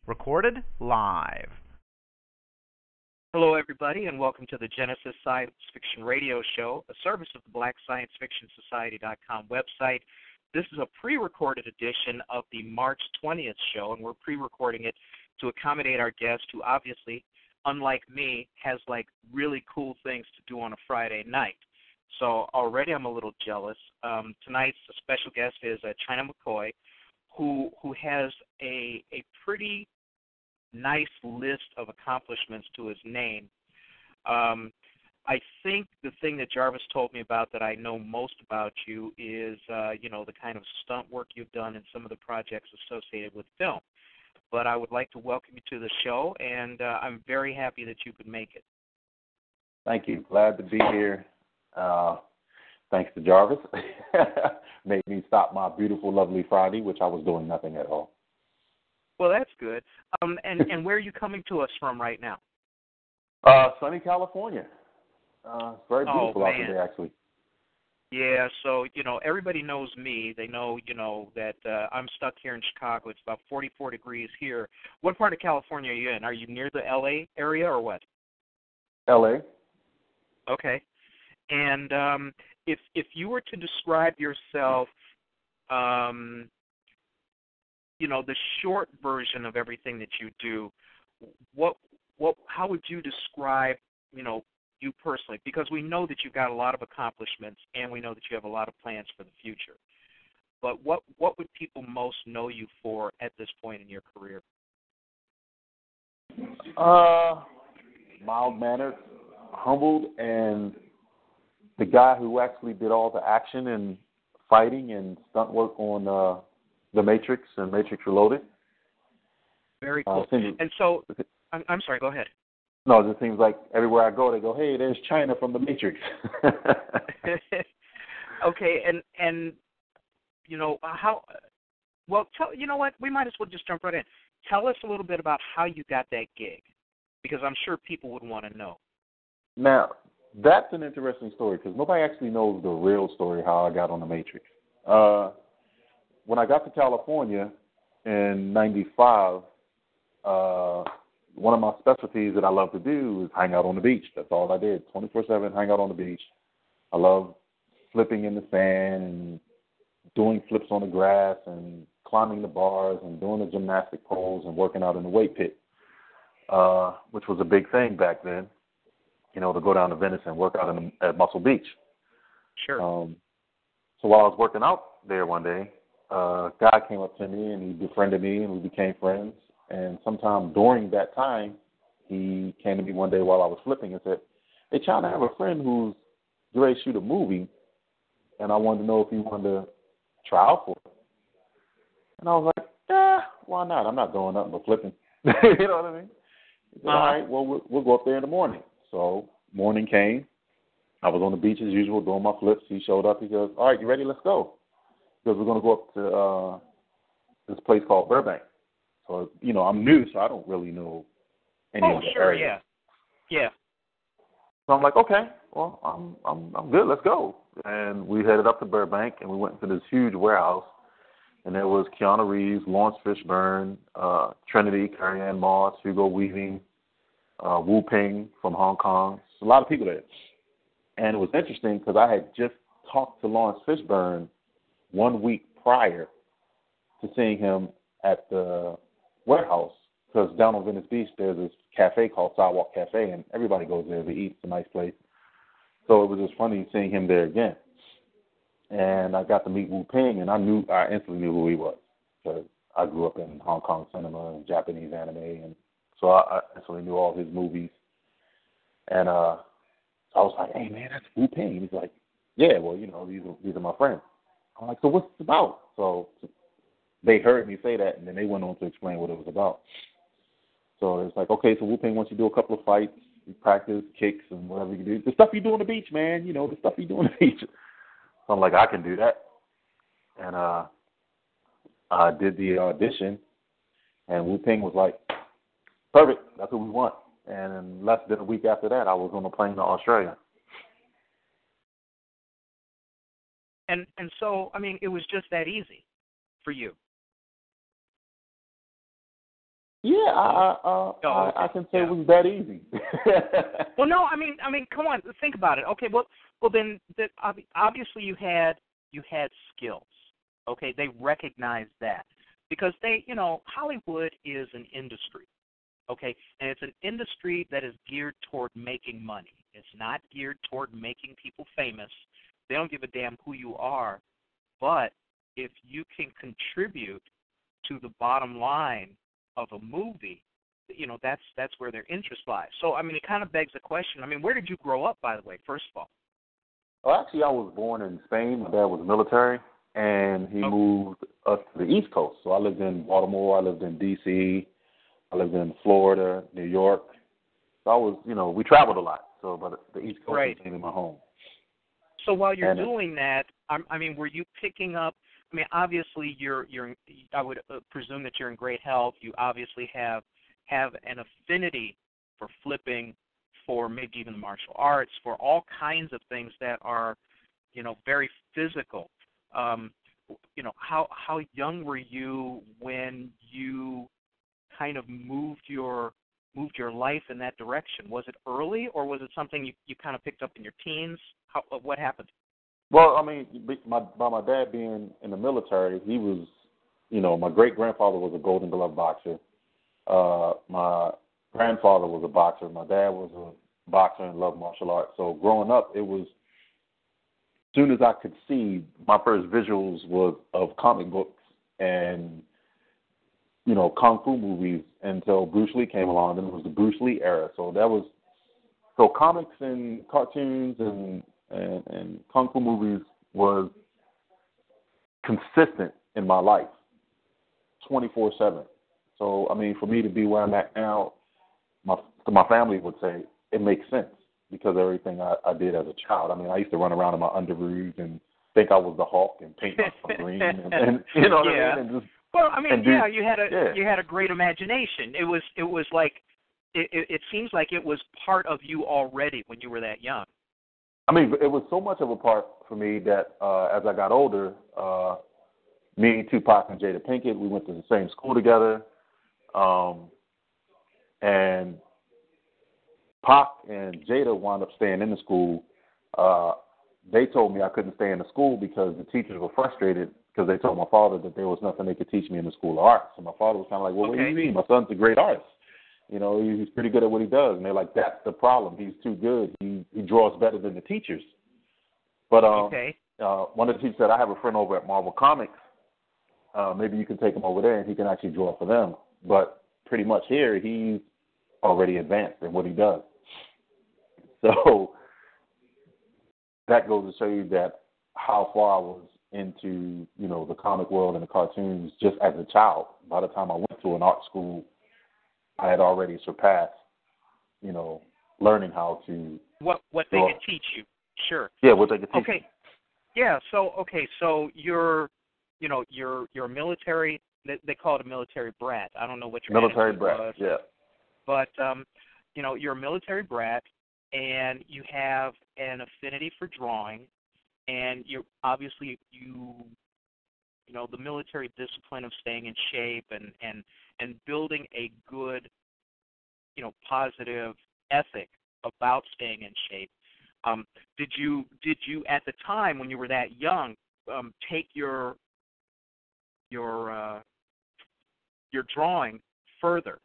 Recorded live. Hello, everybody, and welcome to the Genesis Science Fiction Radio Show, a service of the BlackScienceFictionSociety.com website. This is a pre-recorded edition of the March 20th show, and we're pre-recording it to accommodate our guest who obviously, unlike me, has really cool things to do on a Friday night. So already I'm a little jealous. Tonight's special guest is Chyna Mccoy, who has a pretty nice list of accomplishments to his name. I think the thing that Jarvis told me about that I know most about you is, the kind of stunt work you've done in some of the projects associated with film. But I would like to welcome you to the show, and I'm very happy that you could make it. Thank you. Glad to be here. Thanks to Jarvis. Made me stop my beautiful, lovely Friday, which I was doing nothing at all. Well, that's good. And where are you coming to us from right now? Sunny California. It's very beautiful out today, actually. Yeah, so, everybody knows me. They know, that I'm stuck here in Chicago. It's about 44 degrees here. What part of California are you in? Are you near the L.A. area or what? L.A. Okay. And if you were to describe yourself, the short version of everything that you do, how would you describe, you personally? Because we know that you've got a lot of accomplishments, and we know that you have a lot of plans for the future. But what would people most know you for at this point in your career? Mild-mannered, humbled, and the guy who actually did all the action and fighting and stunt work on The Matrix and Matrix Reloaded. Very cool. And so, I'm sorry, go ahead. No, it just seems like everywhere I go, they go, hey, there's Chyna from The Matrix. Okay, and how, well, you know what, we might as well just jump right in. Tell us a little bit about how you got that gig, because I'm sure people would want to know. Now, that's an interesting story, because nobody actually knows the real story how I got on The Matrix. When I got to California in 95, one of my specialties that I love to do is hang out on the beach. That's all I did, 24/7, hang out on the beach. I love flipping in the sand and doing flips on the grass and climbing the bars and doing the gymnastic poles and working out in the weight pit, which was a big thing back then, to go down to Venice and work out at Muscle Beach. Sure. So while I was working out there one day, a guy came up to me and he befriended me and we became friends. And sometime during that time, he came to me one day while I was flipping and said, hey, Chyna, I have a friend who's ready to shoot a movie, and I wanted to know if you wanted to try out for it. And I was like, yeah, why not? I'm not doing nothing but flipping. You know what I mean? He said, all right, well, we'll go up there in the morning. So morning came. I was on the beach as usual doing my flips. He showed up. He goes, all right, you ready? Let's go. Because we're going to go up to this place called Burbank. So, I'm new, so I don't really know any of the areas. Yeah. So I'm like, okay, well, I'm good. Let's go. And we headed up to Burbank, and we went into this huge warehouse, and there was Keanu Reeves, Lawrence Fishburne, Trinity, Carrie-Ann Moss, Hugo Weaving, Wu Ping from Hong Kong. So a lot of people there. And it was interesting because I had just talked to Lawrence Fishburne 1 week prior to seeing him at the warehouse, because down on Venice Beach there's this cafe called Sidewalk Cafe, and everybody goes there to eat. It's a nice place. So it was just funny seeing him there again. And I got to meet Wu Ping, and I instantly knew who he was, because I grew up in Hong Kong cinema and Japanese anime, and so I instantly knew all his movies. And I was like, hey, man, that's Wu Ping. He's like, yeah, well, these are my friends. I'm like, so what's it about? So they heard me say that, and then they went on to explain what it was about. So it's like, okay, so Wu Ping wants you to do a couple of fights, you practice kicks and whatever you do. The stuff you do on the beach, man, the stuff you do on the beach. So I'm like, I can do that. And I did the audition, and Wu Ping was like, perfect, that's what we want. And in less than a week after that, I was on a plane to Australia. And so, I mean, it was just that easy for you. Yeah, I can say it was that easy. Well, no, I mean, come on, think about it. Okay, well, then obviously you had skills. Okay, they recognized that because Hollywood is an industry. Okay, and it's an industry that is geared toward making money. It's not geared toward making people famous. They don't give a damn who you are, but if you can contribute to the bottom line of a movie, that's where their interest lies. So, I mean, it kind of begs the question. I mean, where did you grow up, by the way, first of all? Well, actually, I was born in Spain. My dad was military, and he moved us to the East Coast. So I lived in Baltimore. I lived in D.C. I lived in Florida, New York. So I was, we traveled a lot. So, but the East Coast became my home. So while you're doing that, I mean, were you picking up? I mean, obviously, I would presume that you're in great health. You obviously have an affinity for flipping, for maybe even the martial arts, for all kinds of things that are, very physical. How young were you when you kind of moved your life in that direction? Was it early, or was it something you kind of picked up in your teens? What happened? Well, I mean, by my dad being in the military, he was, my great-grandfather was a Golden Glove boxer. My grandfather was a boxer. My dad was a boxer and loved martial arts. So growing up, it was, as soon as I could see, my first visuals was of comic books and, kung fu movies until Bruce Lee came along. Then it was the Bruce Lee era. So comics and cartoons and kung fu movies was consistent in my life, 24/7. So, I mean, for me to be where I'm at now, my family would say it makes sense because of everything I did as a child. I mean, I used to run around in my underoos and think I was the Hulk and paint myself green and you know what I mean? And just, you had a great imagination. It was like it seems like it was part of you already when you were that young. I mean, it was so much of a part for me that as I got older, me, Tupac, and Jada Pinkett, we went to the same school together. And Pac and Jada wound up staying in the school. They told me I couldn't stay in the school because the teachers were frustrated because they told my father that there was nothing they could teach me in the School of Arts. And my father was kind of like, well, what do you mean? My son's a great artist. He's pretty good at what he does. And they're like, that's the problem. He's too good. He draws better than the teachers. But one of the teachers said, I have a friend over at Marvel Comics. Maybe you can take him over there and he can actually draw for them. But pretty much here, he's already advanced in what he does. So that goes to show you that how far I was into, the comic world and the cartoons just as a child. By the time I went to an art school, I had already surpassed, learning how to what they could teach you. Sure. Yeah, what they could teach. Okay. Yeah. So you're you're military. They call it a military brat. I don't know what your military brat was. Yeah. But you're a military brat, and you have an affinity for drawing, and you're obviously the military discipline of staying in shape and building a good, positive ethic about staying in shape. Did you at the time when you were that young take your drawing further?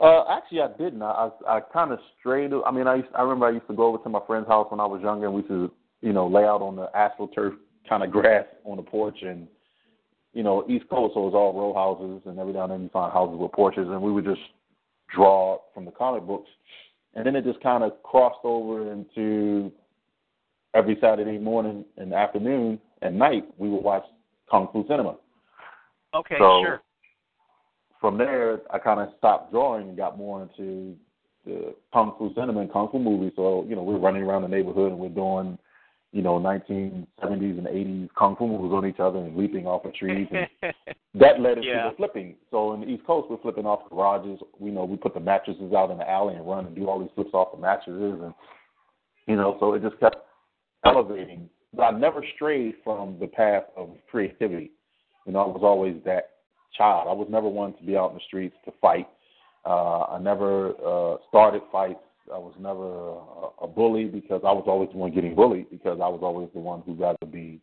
Actually, I didn't. I kind of strayed. I mean, I remember I used to go over to my friend's house when I was younger, and we used to, lay out on the astroturf kind of grass on the porch, and East Coast, so it was all row houses, and every now and then you find houses with porches, and we would just draw from the comic books, and then it just kind of crossed over into every Saturday morning and afternoon and night we would watch Kung Fu cinema. Okay, so, sure. From there, I kind of stopped drawing and got more into the Kung Fu cinema and Kung Fu movies. So, we're running around the neighborhood and we're doing, 1970s and 80s Kung Fu movies on each other and leaping off of trees. And that led into the flipping. So in the East Coast, we're flipping off garages. We put the mattresses out in the alley and run and do all these flips off the mattresses. And, so it just kept elevating. But I never strayed from the path of creativity. I was always that child. I was never one to be out in the streets to fight. I never started fights. I was never a bully because I was always the one getting bullied because I was always the one who'd rather be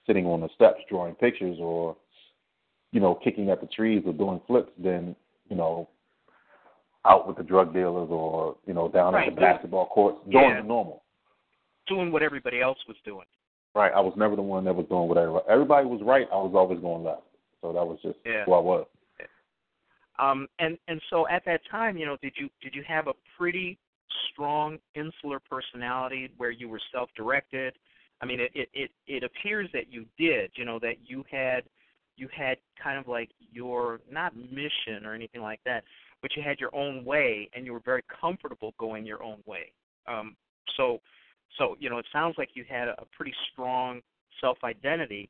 sitting on the steps drawing pictures or, kicking at the trees or doing flips than, out with the drug dealers or, down at the basketball courts doing the normal. Doing what everybody else was doing. Right. I was never the one that was doing whatever. Everybody was right. I was always going left. So that was just who I was. And so at that time, did you have a pretty strong insular personality where you were self-directed? I mean, it appears that you did. That you had kind of like your not mission or anything like that, but you had your own way, and you were very comfortable going your own way. So it sounds like you had a pretty strong self-identity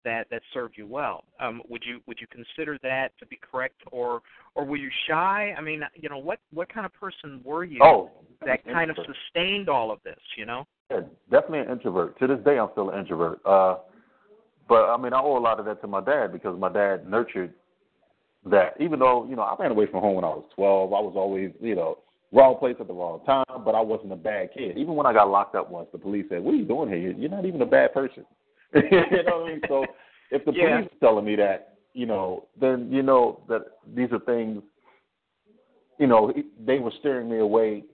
that served you well. Would you consider that to be correct, or were you shy? I mean, what kind of person were you that kind of sustained all of this? Yeah, definitely an introvert. To this day, I'm still an introvert. But I mean, I owe a lot of that to my dad because my dad nurtured that. Even though I ran away from home when I was 12, I was always wrong place at the wrong time, but I wasn't a bad kid. Even when I got locked up once, the police said, "What are you doing here? You're not even a bad person." You know what I mean? So if the police are telling me that, then that these are things, they were steering me away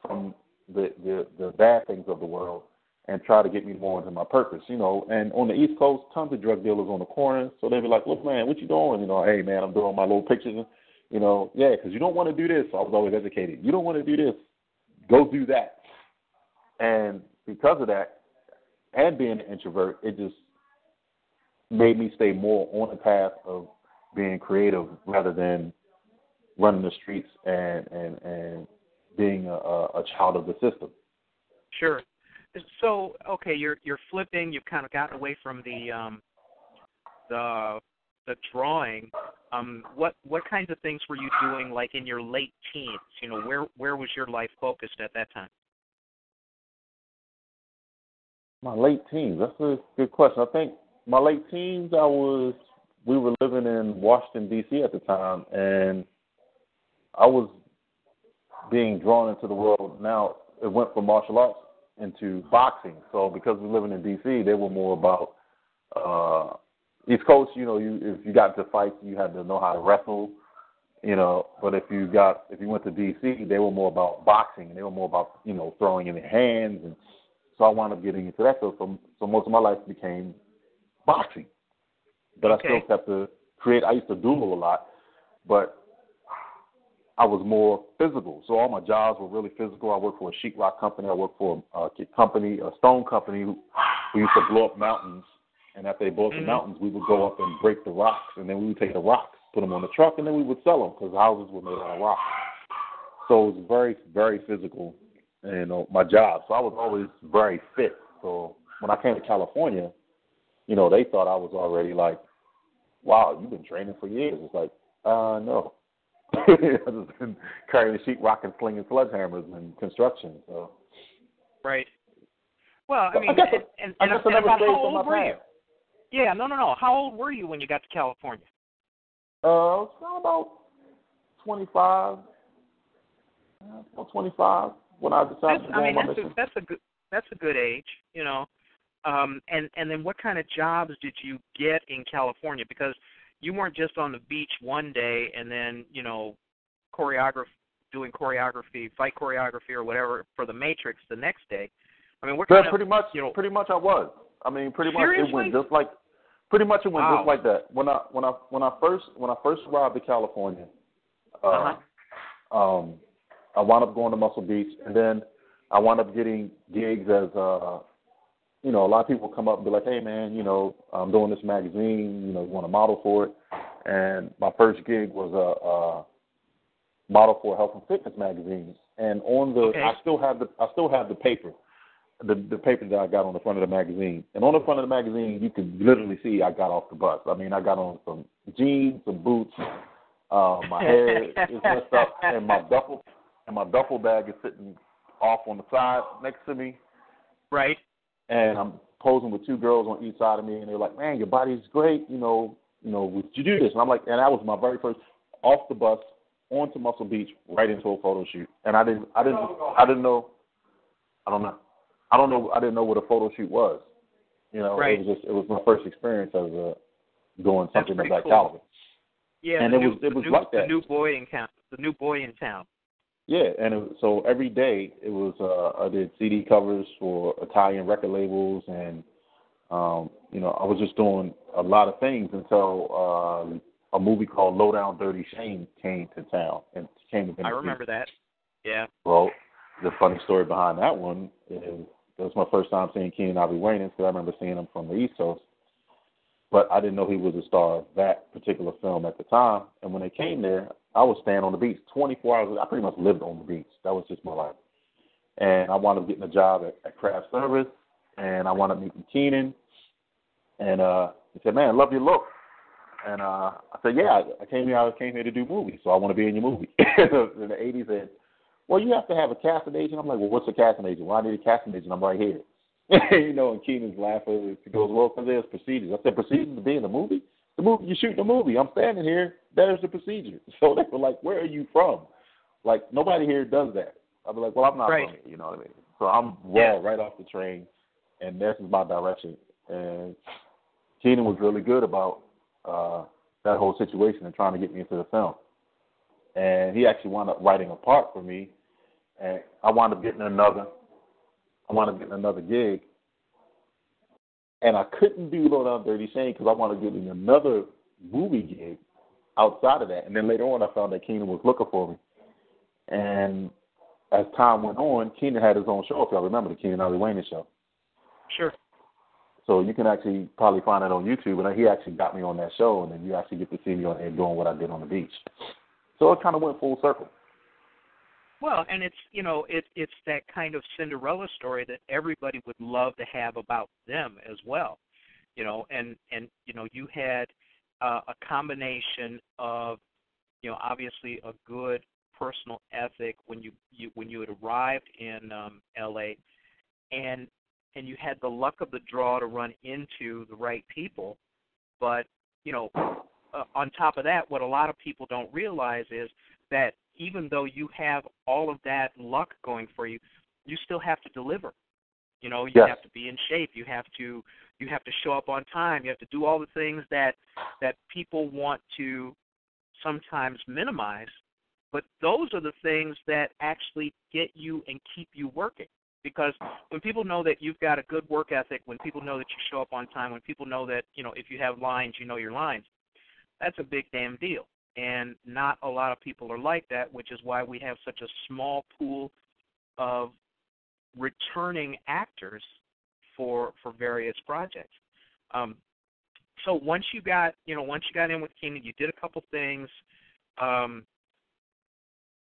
from the bad things of the world and try to get me more into my purpose, And on the East Coast, tons of drug dealers on the corner, so they'd be like, "Look, man, what you doing?" "Hey, man, I'm doing my little pictures." Because you don't want to do this. So I was always educated. You don't want to do this. Go do that. And because of that, and being an introvert, it just made me stay more on the path of being creative rather than running the streets and being a child of the system. Sure. So, okay, you're flipping. You've kind of gotten away from the drawing. What kinds of things were you doing, like in your late teens? Where was your life focused at that time? My late teens. That's a good question. I think my late teens, we were living in Washington, D.C. at the time, and I was being drawn into the world. Now, it went from martial arts into boxing. So because we're living in D.C., they were more about East Coast, if you got into fights, you had to know how to wrestle, But if you went to D.C., they were more about boxing, and they were more about, throwing in their hands. And so I wound up getting into that. So most of my life became boxing. But I still kept to create. I used to doodle a lot, but I was more physical. So all my jobs were really physical. I worked for a sheetrock company. I worked for a stone company who used to blow up mountains. And after they blew up the mountains, we would go up and break the rocks. And then we would take the rocks, put them on the truck, and then we would sell them because houses were made out of rocks. So it was very, very physical, my job. So I was always very fit. So when I came to California, they thought I was already like, "Wow, you've been training for years." It's like, no. I've just been carrying sheetrock and slinging sledgehammers and construction. So. Right. Well, I mean, how old were you? Yeah, no. How old were you when you got to California? I was about 25. 25 when I decided to go on my mission. That's a good age, And then what kind of jobs did you get in California? Because you weren't just on the beach one day and then, doing choreography, fight choreography or whatever for the Matrix the next day. I mean, what kind of, pretty much I was. I mean, pretty much seriously? It went just like that. When I first arrived to California, I wound up going to Muscle Beach, and then I wound up getting gigs as a lot of people come up and be like, "Hey man, I'm doing this magazine, you want to model for it." And my first gig was a model for a health and fitness magazine. And on the I still have the paper. The paper that I got on the front of the magazine. And on the front of the magazine, you can literally see I got off the bus. I mean, I got on some jeans, some boots, my hair is messed up, and my duffel bag is sitting off on the side next to me. Right. And I'm posing with two girls on each side of me, and they're like, "Man, your body's great, would you do this? And I'm like, and that was my very first off the bus onto Muscle Beach, right into a photo shoot. And I didn't know what a photo shoot was. Right. It was my first experience as doing something of that cool. caliber. Yeah, and it was like that. The new boy in town. Yeah, and so every day it was I did CD covers for Italian record labels, and I was just doing a lot of things until a movie called Low Down Dirty Shame came to town and came to. I remember that. Yeah. Well, the funny story behind that one is it was my first time seeing Keenan Ivory Wayans, because I remember seeing him from the East Coast, but I didn't know he was a star of that particular film at the time. And when they came there, I was staying on the beach 24 hours. I pretty much lived on the beach. That was just my life. And I wound up getting a job at craft service, and I wound up meeting Keenan. And he said, "Man, I love your look." And I said, "Yeah, I came here to do movies, so I want to be in your movie." In the 80s, said, "Well, you have to have a casting agent." I'm like, "Well, what's a casting agent?" "Well, I need a casting agent. I'm right here." And Keenan's laughing. He goes, "Well, because there's procedures." I said, "Procedures to be in the movie? The movie, you're shooting a movie. I'm standing here. There's the procedure." So they were like, "Where are you from?" Like, nobody here does that. I'd be like, "Well, I'm not from here." You know what I mean? So I'm raw right off the train, and this is my direction. And Keenan was really good about that whole situation and trying to get me into the film. And he actually wound up writing a part for me, and I wound up getting another gig. And I couldn't do Low Down Dirty Shame because I wound up getting another movie gig outside of that. And then later on, I found that Keenan was looking for me. And as time went on, Keenan had his own show, if y'all remember the Keenan Ivory Wayans show. Sure. So you can actually probably find it on YouTube, and he actually got me on that show, and then you actually get to see me on there doing what I did on the beach. So it kind of went full circle. Well, and it's it's that kind of Cinderella story that everybody would love to have about them as well, and you had a combination of obviously a good personal ethic when you had arrived in L.A. and you had the luck of the draw to run into the right people, but on top of that, what a lot of people don't realize is that even though you have all of that luck going for you, you still have to deliver. You have to be in shape. You have to show up on time. You have to do all the things that people want to sometimes minimize, but those are the things that actually get you and keep you working. Because when people know that you've got a good work ethic, when people know that you show up on time, when people know that, if you have lines, you know your lines, that's a big damn deal. And not a lot of people are like that, which is why we have such a small pool of returning actors for various projects. So once you got in with Keenan, you did a couple things.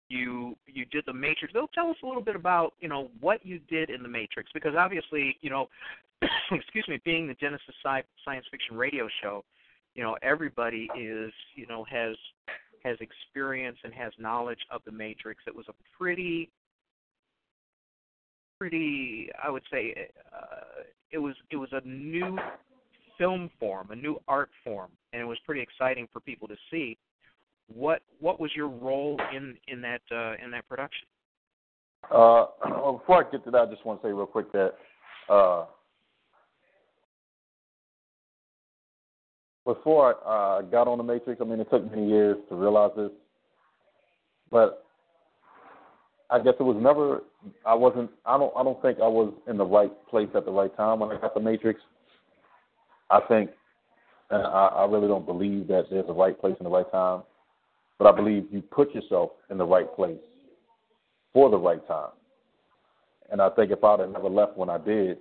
You did the Matrix. Tell us a little bit about what you did in the Matrix, because obviously excuse me, being the Genesis Science Fiction Radio show, everybody is has experience and has knowledge of the Matrix. It was a pretty I would say it was a new film form, a new art form, and it was pretty exciting for people to see. What was your role in that production? Well, before I get to that, I just want to say real quick that before I got on the Matrix, it took many years to realize this, but I guess it was never. I don't think I was in the right place at the right time when I got the Matrix. I think, and I really don't believe that there's a right place in the right time. But I believe you put yourself in the right place for the right time. And I think if I'd have never left when I did,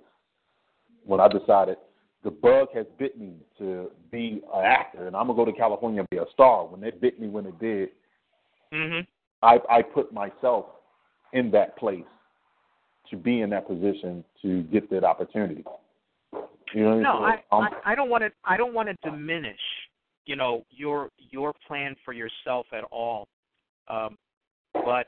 when I decided the bug has bit me to be an actor and I'm going to go to California and be a star, when it bit me when it did, I put myself in that place to be in that position to get that opportunity. I don't want to diminish your plan for yourself at all. But,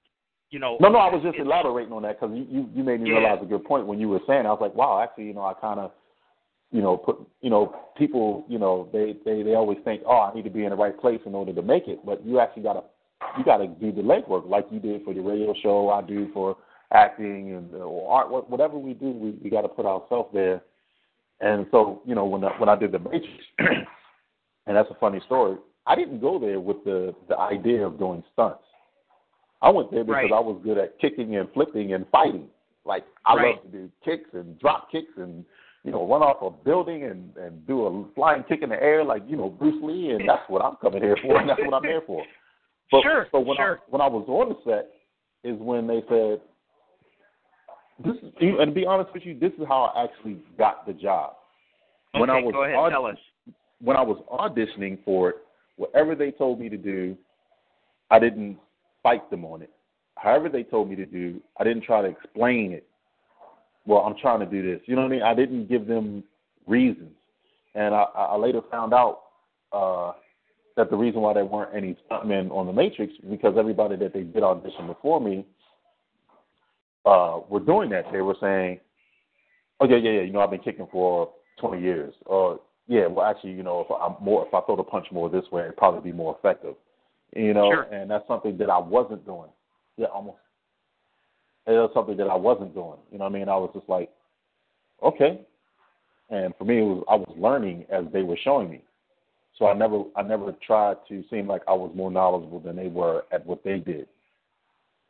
No, I was just elaborating on that because you made me realize a good point when you were saying. I was like, wow, actually, I kind of people, they always think, oh, I need to be in the right place in order to make it. But you actually gotta do the legwork, like you did for the radio show. I do for acting and or art, whatever we do, we got to put ourselves there. And so, when I did the Matrix, and that's a funny story, I didn't go there with the idea of doing stunts. I went there because I was good at kicking and flipping and fighting. Like, I love to do kicks and drop kicks and, run off a building and do a flying kick in the air like, Bruce Lee, and that's what I'm coming here for, and that's what I'm here for. But, so when I was on the set is when they said, and to be honest with you, this is how I actually got the job. Okay, go ahead, tell us. When I was auditioning for it, whatever they told me to do, I didn't fight them on it. However they told me to do, I didn't try to explain it. Well, I'm trying to do this. You know what I mean? I didn't give them reasons. And I later found out that the reason why there weren't any stuntmen on The Matrix is because everybody that they did audition before me were doing that. They were saying, oh, yeah, I've been kicking for 20 years. Or, yeah, well, actually, if I throw the punch more this way, it'd probably be more effective. And that's something that I wasn't doing. Yeah, almost. It was something that I wasn't doing. You know what I mean? I was just like, okay. And for me, I was learning as they were showing me. So I never tried to seem like I was more knowledgeable than they were at what they did.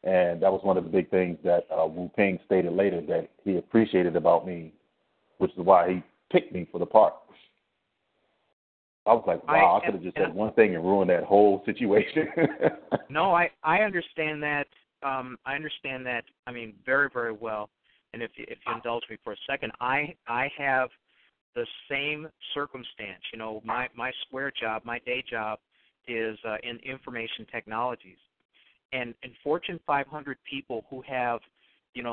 And that was one of the big things that Wu Ping stated later that he appreciated about me, which is why he picked me for the part. I was like, wow, I could have just said one thing and ruined that whole situation. No, I understand that. I understand that, very, very well. And if you indulge me for a second, I have the same circumstance. My square job, my day job is in information technologies. And Fortune 500 people who have,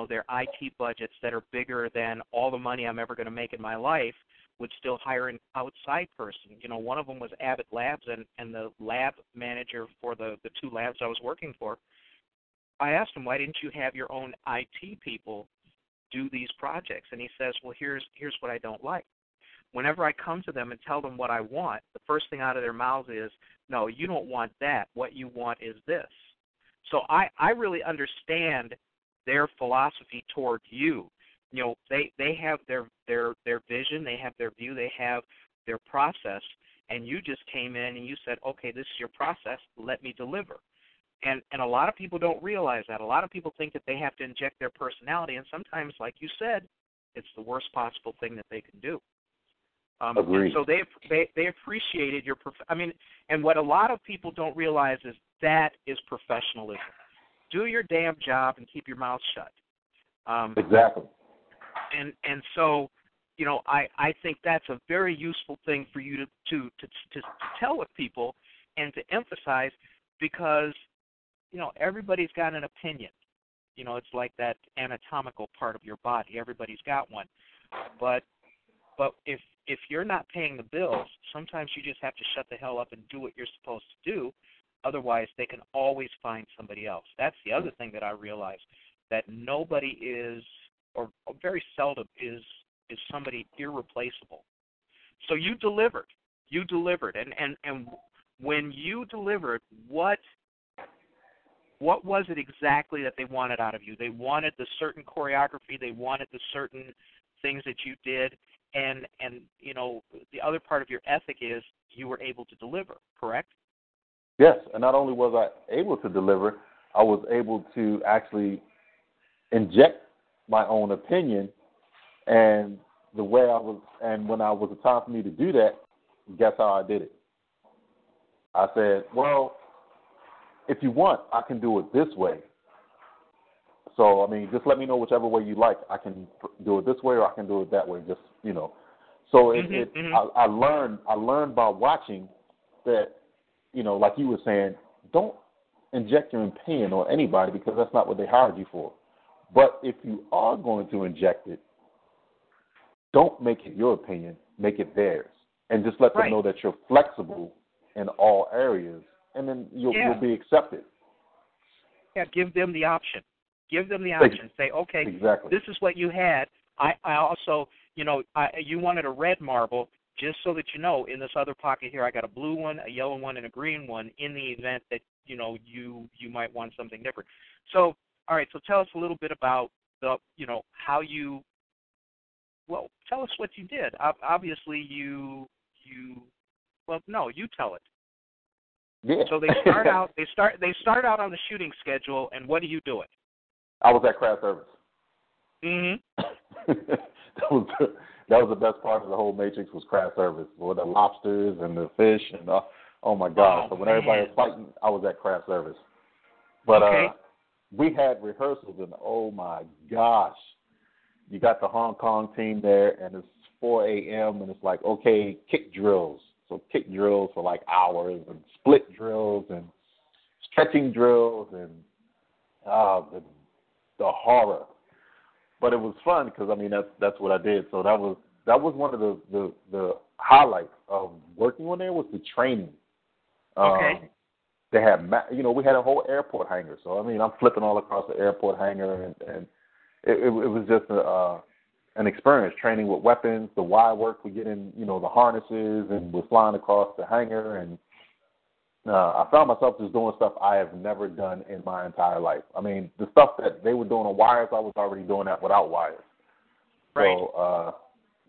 their IT budgets that are bigger than all the money I'm ever going to make in my life would still hire an outside person. One of them was Abbott Labs, and the lab manager for the two labs I was working for, I asked him, why didn't you have your own IT people do these projects? And he says, well, here's what I don't like. Whenever I come to them and tell them what I want, the first thing out of their mouths is, no, you don't want that. What you want is this. So I really understand their philosophy toward you. They have their vision, they have their view, they have their process, and you just came in and you said, okay, this is your process, let me deliver. And a lot of people don't realize that. A lot of people think that they have to inject their personality, and sometimes, like you said, it's the worst possible thing that they can do. Agreed. So they appreciated your and what a lot of people don't realize is that is professionalism. Do your damn job and keep your mouth shut. Exactly. And so, I think that's a very useful thing for you to tell with people and to emphasize, because everybody's got an opinion. It's like that anatomical part of your body. Everybody's got one. But if you're not paying the bills, sometimes you just have to shut the hell up and do what you're supposed to do. Otherwise, they can always find somebody else. That's the other thing that I realized, that nobody is, or very seldom is somebody irreplaceable. So you delivered. And when you delivered, what was it exactly that they wanted out of you? They wanted the certain choreography. They wanted the certain things that you did. And the other part of your ethic is you were able to deliver, correct? Yes, and not only was I able to deliver, I was able to actually inject my own opinion, and the way I was, and when I was the time for me to do that, guess how I did it? I said, well, if you want, I can do it this way. So, just let me know whichever way you like. I can do it this way or I can do it that way, just, So I learned by watching that, like you were saying, don't inject your opinion on anybody, because that's not what they hired you for. But if you are going to inject it, don't make it your opinion, make it theirs. And just let them know that you're flexible in all areas, and then you'll be accepted. Yeah, give them the option. Give them the option. Say, okay, exactly. This is what you had. I also, you wanted a red marble, just so that you know, in this other pocket here, I got a blue one, a yellow one, and a green one in the event that, you might want something different. So, all right, so tell us a little bit about how you, well, tell us what you did. Obviously, you tell it. Yeah. So they start out, on the shooting schedule, and what are you doing? I was at craft service. Mm-hmm. That was the best part of the whole Matrix was craft service, with the lobsters and the fish and oh my gosh! So when everybody was fighting, I was at craft service. But we had rehearsals, and oh my gosh, you got the Hong Kong team there, and it's 4 a.m. and it's like, okay, kick drills. So kick drills for like hours, and split drills, and stretching drills, and the horror. But it was fun because that's what I did. So that was one of the highlights of working on there was the training. Okay. They had we had a whole airport hangar. So I'm flipping all across the airport hangar, and it was just an experience training with weapons. The wire work we get in the harnesses, and we're flying across the hangar, and I found myself just doing stuff I have never done in my entire life. The stuff that they were doing on wires, I was already doing that without wires. Right. So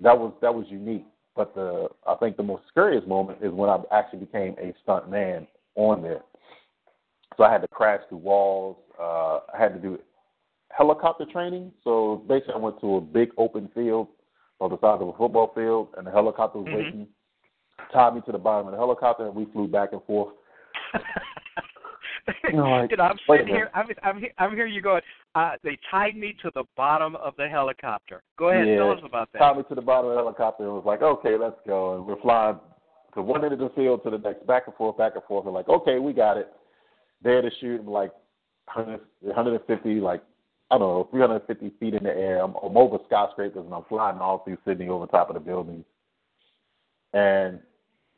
that was unique. But I think the most scariest moment is when I actually became a stunt man on there. So I had to crash through walls. I had to do helicopter training. So basically I went to a big open field on the size of a football field, and the helicopter was waiting, tied me to the bottom of the helicopter, and we flew back and forth. I'm sitting here. I'm here. You going? They tied me to the bottom of the helicopter. Go ahead. Yeah, tell us about that. Tied me to the bottom of the helicopter and was like, okay, let's go. And we're flying to one end of the field to the next, back and forth, and like, okay, we got it. There to shoot, I'm like 150, like, I don't know, 350 feet in the air. I'm over skyscrapers, and I'm flying all through Sydney over top of the buildings. And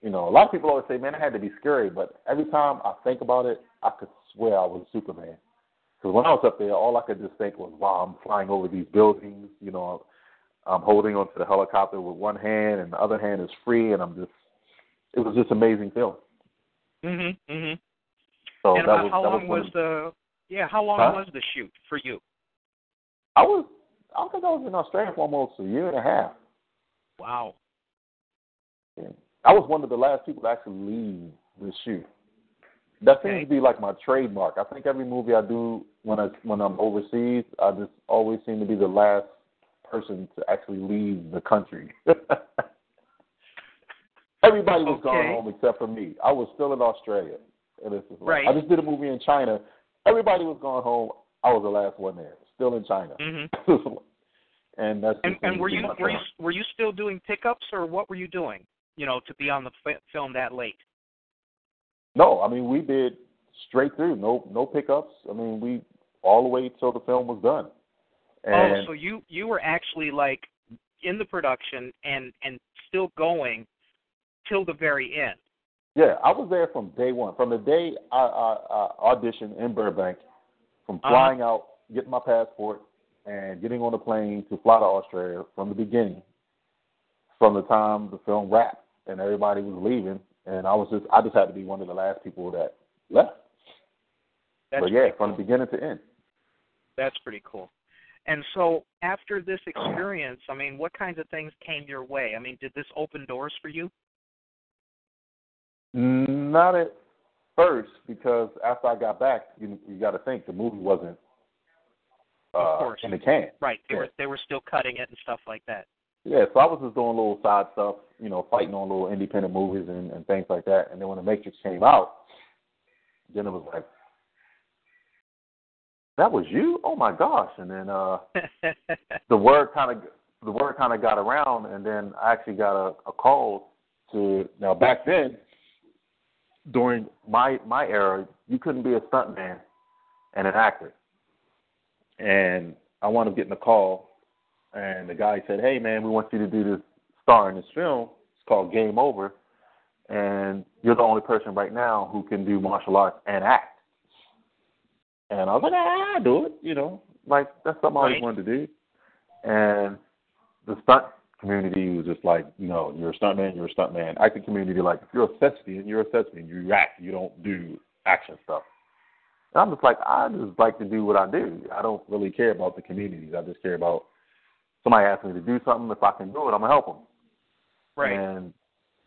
a lot of people always say, man, it had to be scary. But every time I think about it, I could swear I was Superman. Because when I was up there, all I could just think was, wow, I'm flying over these buildings. I'm holding onto the helicopter with one hand, and the other hand is free. And it was just amazing film. Mm-hmm, mm-hmm. So and about how long was the shoot for you? I think I was in Australia for almost a year and a half. Wow. Yeah. I was one of the last people to actually leave the shoot. That seems to be like my trademark. I think every movie I do when I'm overseas, I just always seem to be the last person to actually leave the country. Everybody was gone home except for me. I was still in Australia. And it's just like, I just did a movie in China. Everybody was gone home. I was the last one there, still in China. Mm-hmm. And that's and were you still doing pickups, or what were you doing? To be on the film that late. No, we did straight through. No pickups. We all the way till the film was done. And so you were actually like in the production and still going till the very end. Yeah, I was there from day one. From the day I auditioned in Burbank, from flying out, getting my passport, and getting on the plane to fly to Australia from the beginning, from the time the film wrapped and everybody was leaving, and I just had to be one of the last people that left. But yeah, from the beginning to end. That's pretty cool. And so after this experience, what kinds of things came your way? Did this open doors for you? Not at first, because after I got back, you got to think the movie wasn't in the can. Right, they were still cutting it and stuff like that. Yeah, so I was just doing little side stuff, fighting on little independent movies and things like that. And then when The Matrix came out, then it was like, that was you? Oh my gosh! And then the word kind of got around, and then I actually got a call to. Now back then, during my era, you couldn't be a stuntman and an actor. And I wound up getting a call, and the guy said, "Hey man, we want you to do this star in this film. It's called Game Over, and you're the only person right now who can do martial arts and act." And I was like, I'll do it, like that's something I always wanted to do. And the stunt community was just like, you're a stuntman, you're a stuntman. Acting community, like, if you're a thespian, you're a thespian. You act, you don't do action stuff. And I'm just like, I just like to do what I do. I don't really care about the communities. I just care about somebody asking me to do something. If I can do it, I'm going to help them. Right. And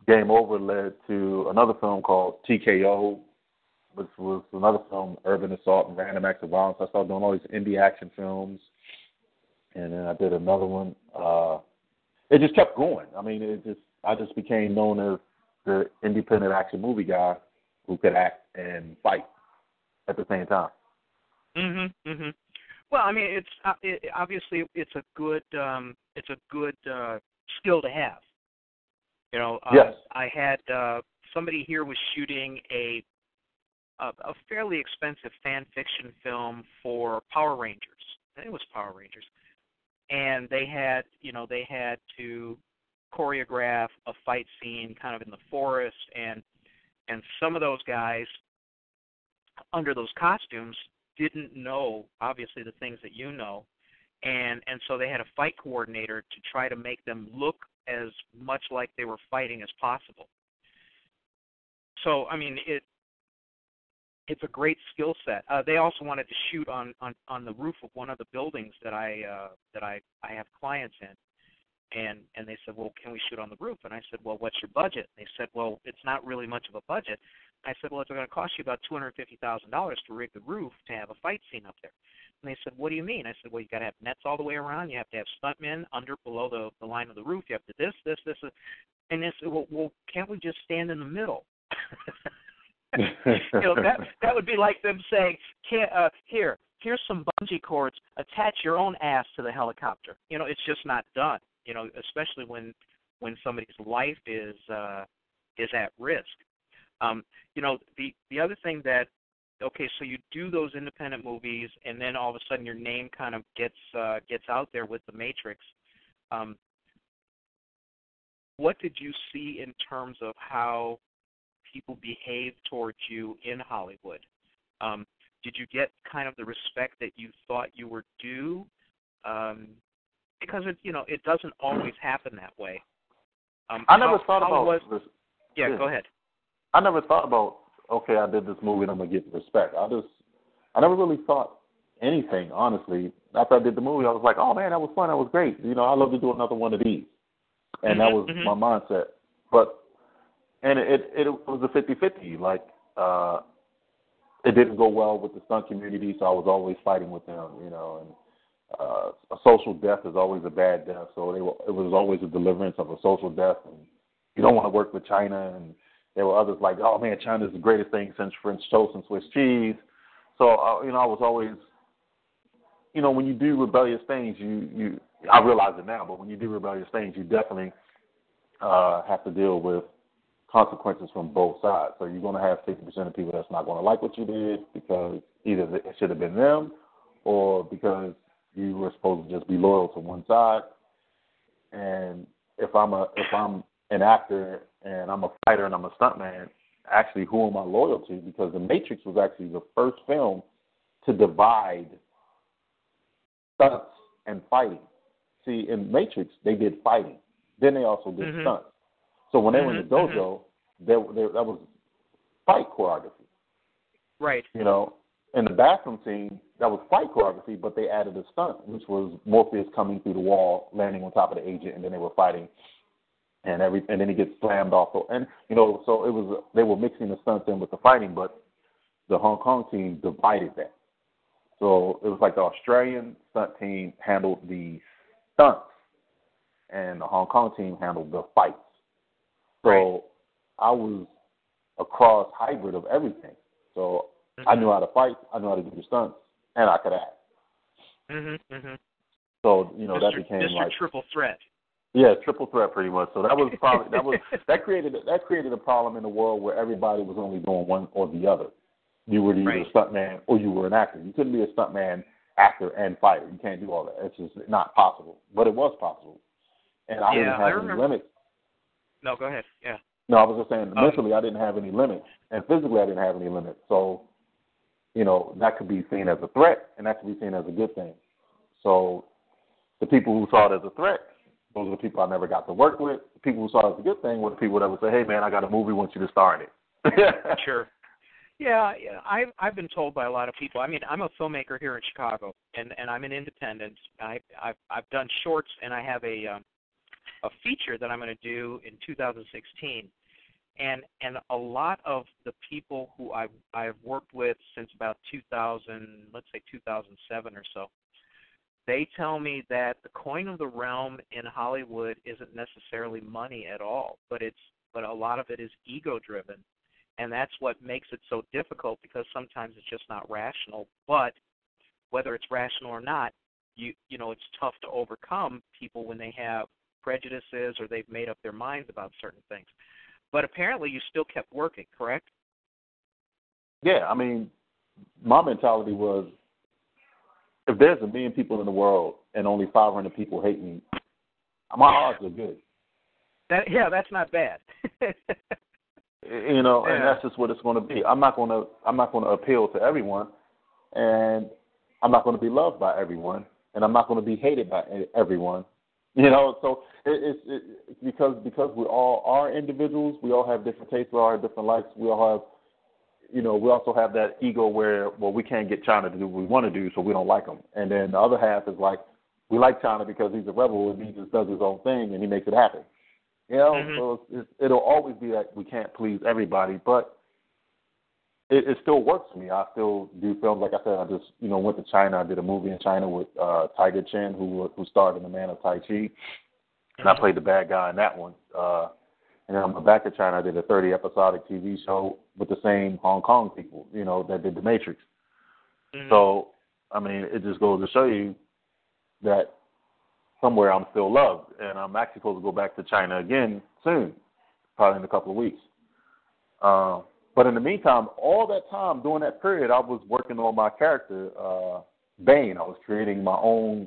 Game Over led to another film called TKO, which was another film, Urban Assault and Random Acts of Violence. I started doing all these indie action films. And then I did another one. It just kept going. I mean, I just became known as the independent action movie guy who could act and fight at the same time. Well, I mean, obviously it's a good skill to have. Yes. I had somebody here was shooting a fairly expensive fan fiction film for Power Rangers. I think it was Power Rangers. And they had to choreograph a fight scene kind of in the forest, and some of those guys under those costumes didn't know, obviously, the things that you know, and so they had a fight coordinator to try to make them look as much like they were fighting as possible. So, I mean, it's a great skill set. They also wanted to shoot on the roof of one of the buildings that I have clients in, and they said, well, can we shoot on the roof? And I said, well, what's your budget? And they said, well, it's not really much of a budget. I said, well, it's going to cost you about $250,000 to rig the roof to have a fight scene up there. And they said, what do you mean? I said, well, you got to have nets all the way around. You have to have stuntmen below the line of the roof. You have to this. And they said, well, can't we just stand in the middle? That would be like them saying, here's some bungee cords, attach your own ass to the helicopter. It's just not done. Especially when somebody's life is at risk. The other thing that, so you do those independent movies, and then all of a sudden your name kind of gets out there with The Matrix. What did you see in terms of how people behave towards you in Hollywood? Did you get kind of the respect that you thought you were due? Because it doesn't always happen that way. I never thought about this. Yeah, go ahead. I never thought about, okay, I did this movie and I'm gonna get respect. I never really thought anything, honestly. After I did the movie, I was like, oh man, that was fun, that was great. I'd love to do another one of these. And that was my mindset. And it was a 50-50. Like, it didn't go well with the stunt community, so I was always fighting with them, and a social death is always a bad death, so it was always a deliverance of a social death, and you don't want to work with Chyna, and there were others like, oh man, China's the greatest thing since French toast and Swiss cheese. So, I was always, when you do rebellious things, I realize it now, but when you do rebellious things, you definitely have to deal with consequences from both sides. So you're going to have 50% of people that's not going to like what you did because either it should have been them or because you were supposed to just be loyal to one side. And if I'm an actor and I'm a fighter and I'm a stuntman, actually who am I loyal to? Because The Matrix was actually the first film to divide stunts and fighting. See, in Matrix, they did fighting. Then they also did stunts. So when they were in the dojo, that was fight choreography. Right. In the bathroom scene, that was fight choreography, but they added a stunt, which was Morpheus coming through the wall, landing on top of the agent, and then they were fighting, and then he gets slammed off. And so they were mixing the stunts in with the fighting, but the Hong Kong team divided that. So it was like the Australian stunt team handled the stunts, and the Hong Kong team handled the fights. So I was a cross hybrid of everything. So I knew how to fight, I knew how to do the stunts, and I could act. So that became Mr. like triple threat. Yeah, triple threat pretty much. So that was probably that created a problem in the world where everybody was only doing one or the other. You were either a stuntman or you were an actor. You couldn't be a stuntman, actor, and fighter. You can't do all that. It's just not possible. But it was possible, and I didn't have any limits. No, go ahead. Yeah. No, I was just saying mentally I didn't have any limits, and physically I didn't have any limits. So, that could be seen as a threat, and that could be seen as a good thing. So, the people who saw it as a threat, Those are the people I never got to work with. The people who saw it as a good thing were the people that would say, hey, man, I got a movie, want you to star in it. Sure. Yeah, I've been told by a lot of people. I mean, I'm a filmmaker here in Chicago, and I'm an independent. I've done shorts, and I have a feature that I'm going to do in 2016. And a lot of the people who I've worked with since about 2000, let's say 2007 or so, they tell me that the coin of the realm in Hollywood isn't necessarily money at all, but a lot of it is ego driven, and that's what makes it so difficult, because sometimes it's just not rational. But whether it's rational or not, you know, it's tough to overcome people when they have prejudices or they've made up their minds about certain things. But apparently you still kept working, correct? Yeah, I mean, my mentality was, if there's 1 million people in the world and only 500 people hate me, my odds are good. That's not bad. You know, and that's just what it's going to be. I'm not going to appeal to everyone, and I'm not going to be loved by everyone, and I'm not going to be hated by everyone. You know, so it's because we all are individuals. We all have different tastes. We all have different likes. We all have, you know, we also have that ego where, well, we can't get Chyna to do what we want to do, so we don't like him. And then the other half is like, we like Chyna because he's a rebel and he just does his own thing and he makes it happen. You know, so it'll always be that we can't please everybody, but it still works for me. I still do films. Like I said, I just, you know, went to China. I did a movie in China with Tiger Chen, who starred in The Man of Tai Chi, and I played the bad guy in that one. And then I'm back to China. I did a 30-episodic TV show with the same Hong Kong people, you know, that did The Matrix. So, I mean, it just goes to show you that somewhere I'm still loved, and I'm actually supposed to go back to China again soon, probably in a couple of weeks. But in the meantime, all that time during that period, I was working on my character, Bane. I was creating my own,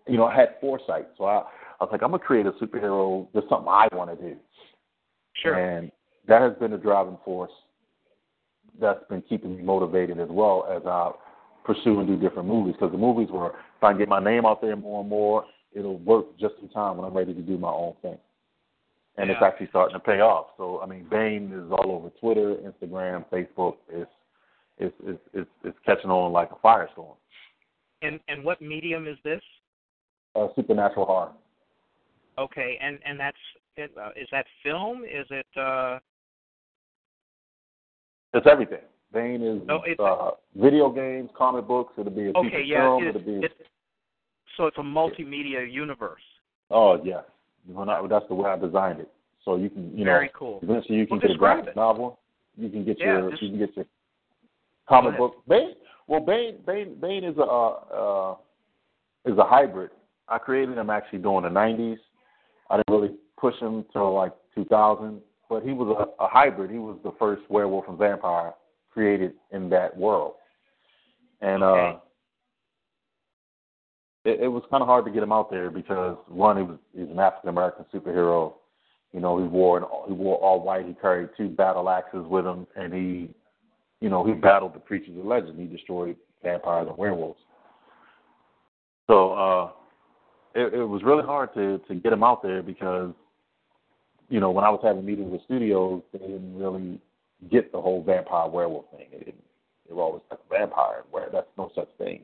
you know, I had foresight. So I was like, I'm going to create a superhero. There's something I want to do. Sure. And that has been a driving force that's been keeping me motivated as well as I pursue and do different movies. Because the movies were, if I can get my name out there more and more, it'll work just in time when I'm ready to do my own thing. And it's actually starting to pay off. So, I mean, Bane is all over Twitter, Instagram, Facebook. It's catching on like a firestorm. And what medium is this? Supernatural horror. Okay, and that's is that film? Is it? It's everything. Bane is video games, comic books. It'll be a feature film. So it's a multimedia universe. Oh yes. That's the way I designed it. So you can, you know, very cool. Eventually you can get a graphic novel. You can get your comic book. Bane is a hybrid. I created him actually during the 90s. I didn't really push him till like 2000, but he was a hybrid. He was the first werewolf and vampire created in that world, and it was kind of hard to get him out there because one, he's an African American superhero. You know, he wore all white. He carried 2 battle axes with him, and he battled the creatures of legend. He destroyed vampires and werewolves. So it was really hard to get him out there because, you know, when I was having meetings with studios, they didn't really get the whole vampire werewolf thing. They were always like vampire. Where that's no such thing.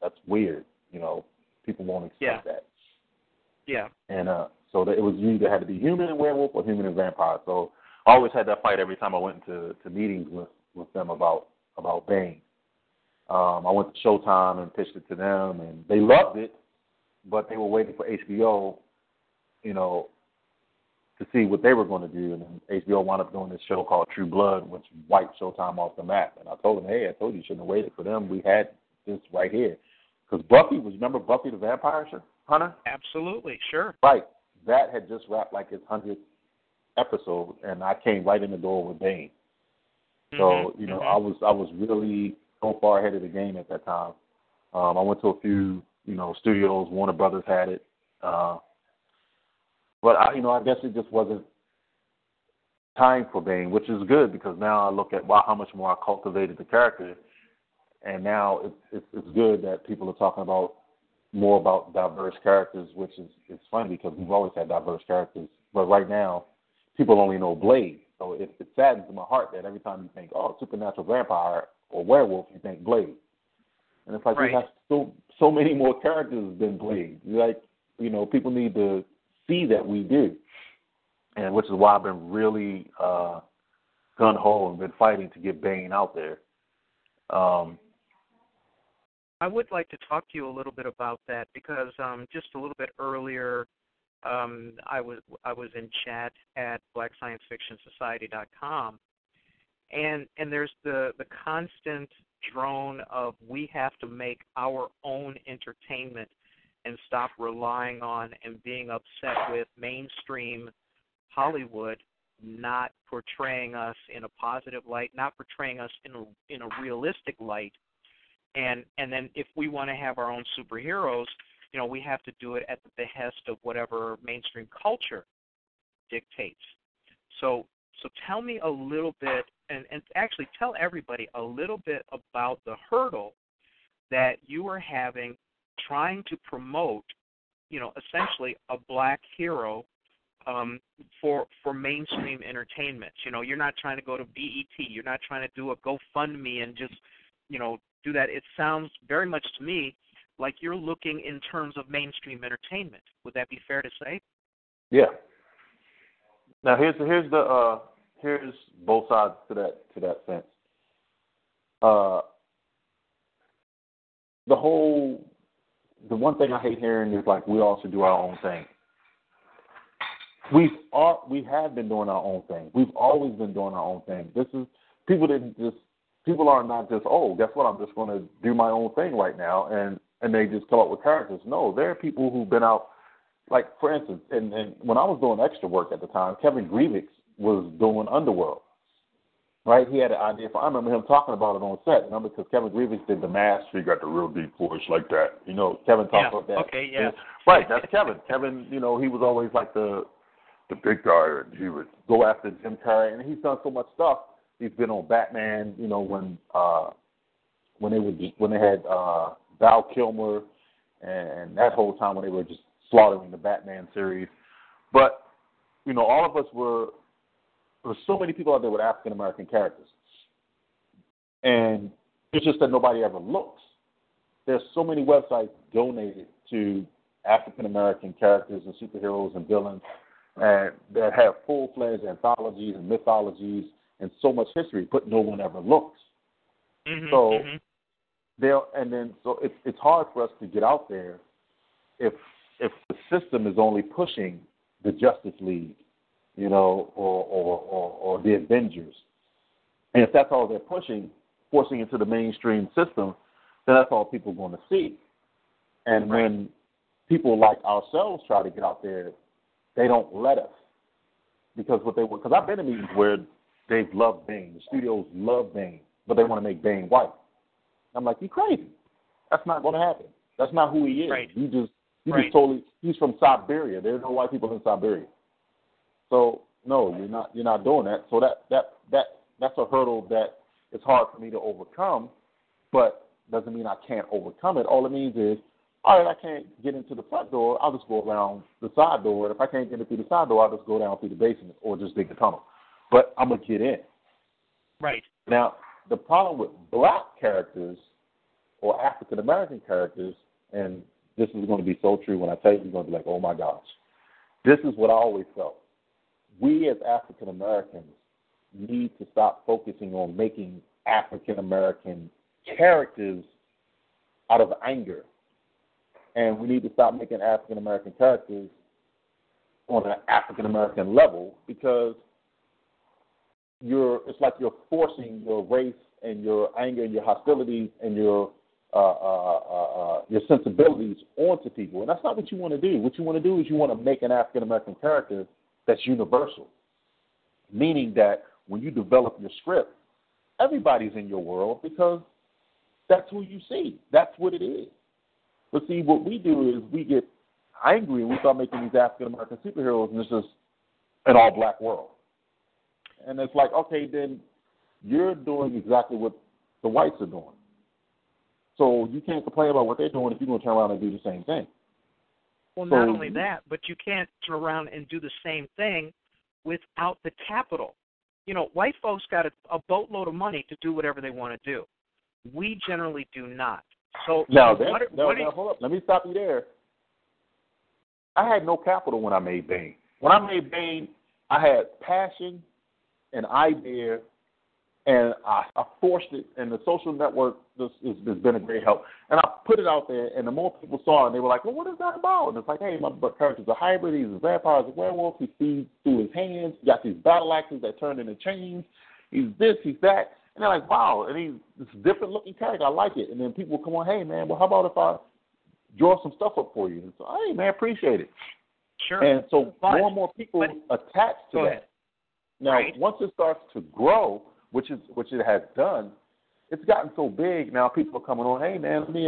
That's weird. You know, people won't accept that. Yeah. And so it was either had to be human and werewolf or human and vampire. So I always had that fight every time I went to meetings with them about Bane. I went to Showtime and pitched it to them, and they loved it, but they were waiting for HBO, you know, to see what they were going to do. And then HBO wound up doing this show called True Blood, which wiped Showtime off the map. And I told them, hey, I told you shouldn't have waited for them. We had this right here. Because remember Buffy the Vampire Hunter? Absolutely, sure. Right. That had just wrapped like its 100th episode, and I came right in the door with Bane. So, you know, I was really so far ahead of the game at that time. I went to a few, you know, studios. Warner Brothers had it. But, I guess it just wasn't time for Bane, which is good because now I look at how much more I cultivated the character. And now it's good that people are talking about more about diverse characters, which is it's funny because we've always had diverse characters, but right now people only know Blade. So it saddens my heart that every time you think, oh, supernatural vampire or werewolf, you think Blade. And it's like we have so many more characters than Blade. Like, you know, people need to see that we do. And which is why I've been really gun-ho and been fighting to get Bane out there. I would like to talk to you a little bit about that because just a little bit earlier, I was in chat at blacksciencefictionsociety.com, and there's the constant drone of we have to make our own entertainment and stop relying on and being upset with mainstream Hollywood not portraying us in a positive light, not portraying us in a realistic light. And then if we want to have our own superheroes, you know, we have to do it at the behest of whatever mainstream culture dictates. So tell me a little bit, and actually tell everybody a little bit about the hurdle that you are having trying to promote, you know, essentially a black hero for mainstream entertainment. You know, you're not trying to go to BET. You're not trying to do a GoFundMe and just, you know, do that. It sounds very much to me like you're looking in terms of mainstream entertainment. Would that be fair to say? Yeah. Now here's both sides to that sense. The one thing I hate hearing is like we all should do our own thing. We have been doing our own thing. We've always been doing our own thing. People are not just, oh, guess what, I'm just going to do my own thing right now, and they just come up with characters. No, there are people who've been out, like, for instance, and when I was doing extra work at the time, Kevin Grievous was doing Underworld, right? He had an idea I remember him talking about it on set, remember, because Kevin Grievous did The Mask, he got the real deep voice like that. You know, Kevin talked about that. Okay, yeah. Right, that's Kevin. Kevin, you know, he was always like the big guy, and he would go after Jim Carrey, and he's done so much stuff. He's been on Batman, you know, when they had Val Kilmer, and that whole time when they were just slaughtering the Batman series. But you know, all of us there were so many people out there with African American characters, and it's just that nobody ever looks. There's so many websites donated to African American characters and superheroes and villains, and that have full-fledged anthologies and mythologies and so much history, but no one ever looks. Mm-hmm, so it's hard for us to get out there if the system is only pushing the Justice League, you know, or the Avengers, and if that's all they're pushing, forcing into the mainstream system, then that's all people are going to see. And when people like ourselves try to get out there, they don't let us because I've been in meetings where they've loved Bane. The studios love Bane, but they want to make Bane white. I'm like, you crazy. That's not going to happen. That's not who he is. Right. He's from Siberia. There's no white people in Siberia. So no, you're not doing that. So that's a hurdle that it's hard for me to overcome, but doesn't mean I can't overcome it. All it means is, all right, I can't get into the front door, I'll just go around the side door. And if I can't get in through the side door, I'll just go down through the basement or just dig the tunnel. But I'm going to get in. Right. Now, the problem with black characters or African-American characters, and this is going to be so true when I tell you, you're going to be like, oh, my gosh. This is what I always felt. We as African-Americans need to stop focusing on making African-American characters out of anger. And we need to stop making African-American characters on an African-American level because it's like you're forcing your race and your anger and your hostilities and your sensibilities onto people. And that's not what you want to do. What you want to do is you want to make an African-American character that's universal, meaning that when you develop your script, everybody's in your world because that's who you see. That's what it is. But see, what we do is we get angry and we start making these African-American superheroes, and it's just an all-black world. And it's like, okay, then you're doing exactly what the whites are doing. So you can't complain about what they're doing if you're going to turn around and do the same thing. Well, not only that, but you can't turn around and do the same thing without the capital. You know, white folks got a boatload of money to do whatever they want to do. We generally do not. So now, hold up. Let me stop you there. I had no capital when I made Bane. When I made Bane, I had passion and idea, and I forced it, and the social network has been a great help. And I put it out there, and the more people saw it, and they were like, well, what is that about? And it's like, hey, my character's a hybrid. He's a vampire. He's a werewolf. He feeds through his hands. He got these battle axes that turn into chains. He's this, he's that. And they're like, wow, and he's this different-looking character. I like it. And then people will come on, hey, man, well, how about if I draw some stuff up for you? And so, hey, man, appreciate it. Sure. And so more and more people attach to that. Ahead. Now, once it starts to grow, which it has done, it's gotten so big now. People are coming on. Hey, man, let me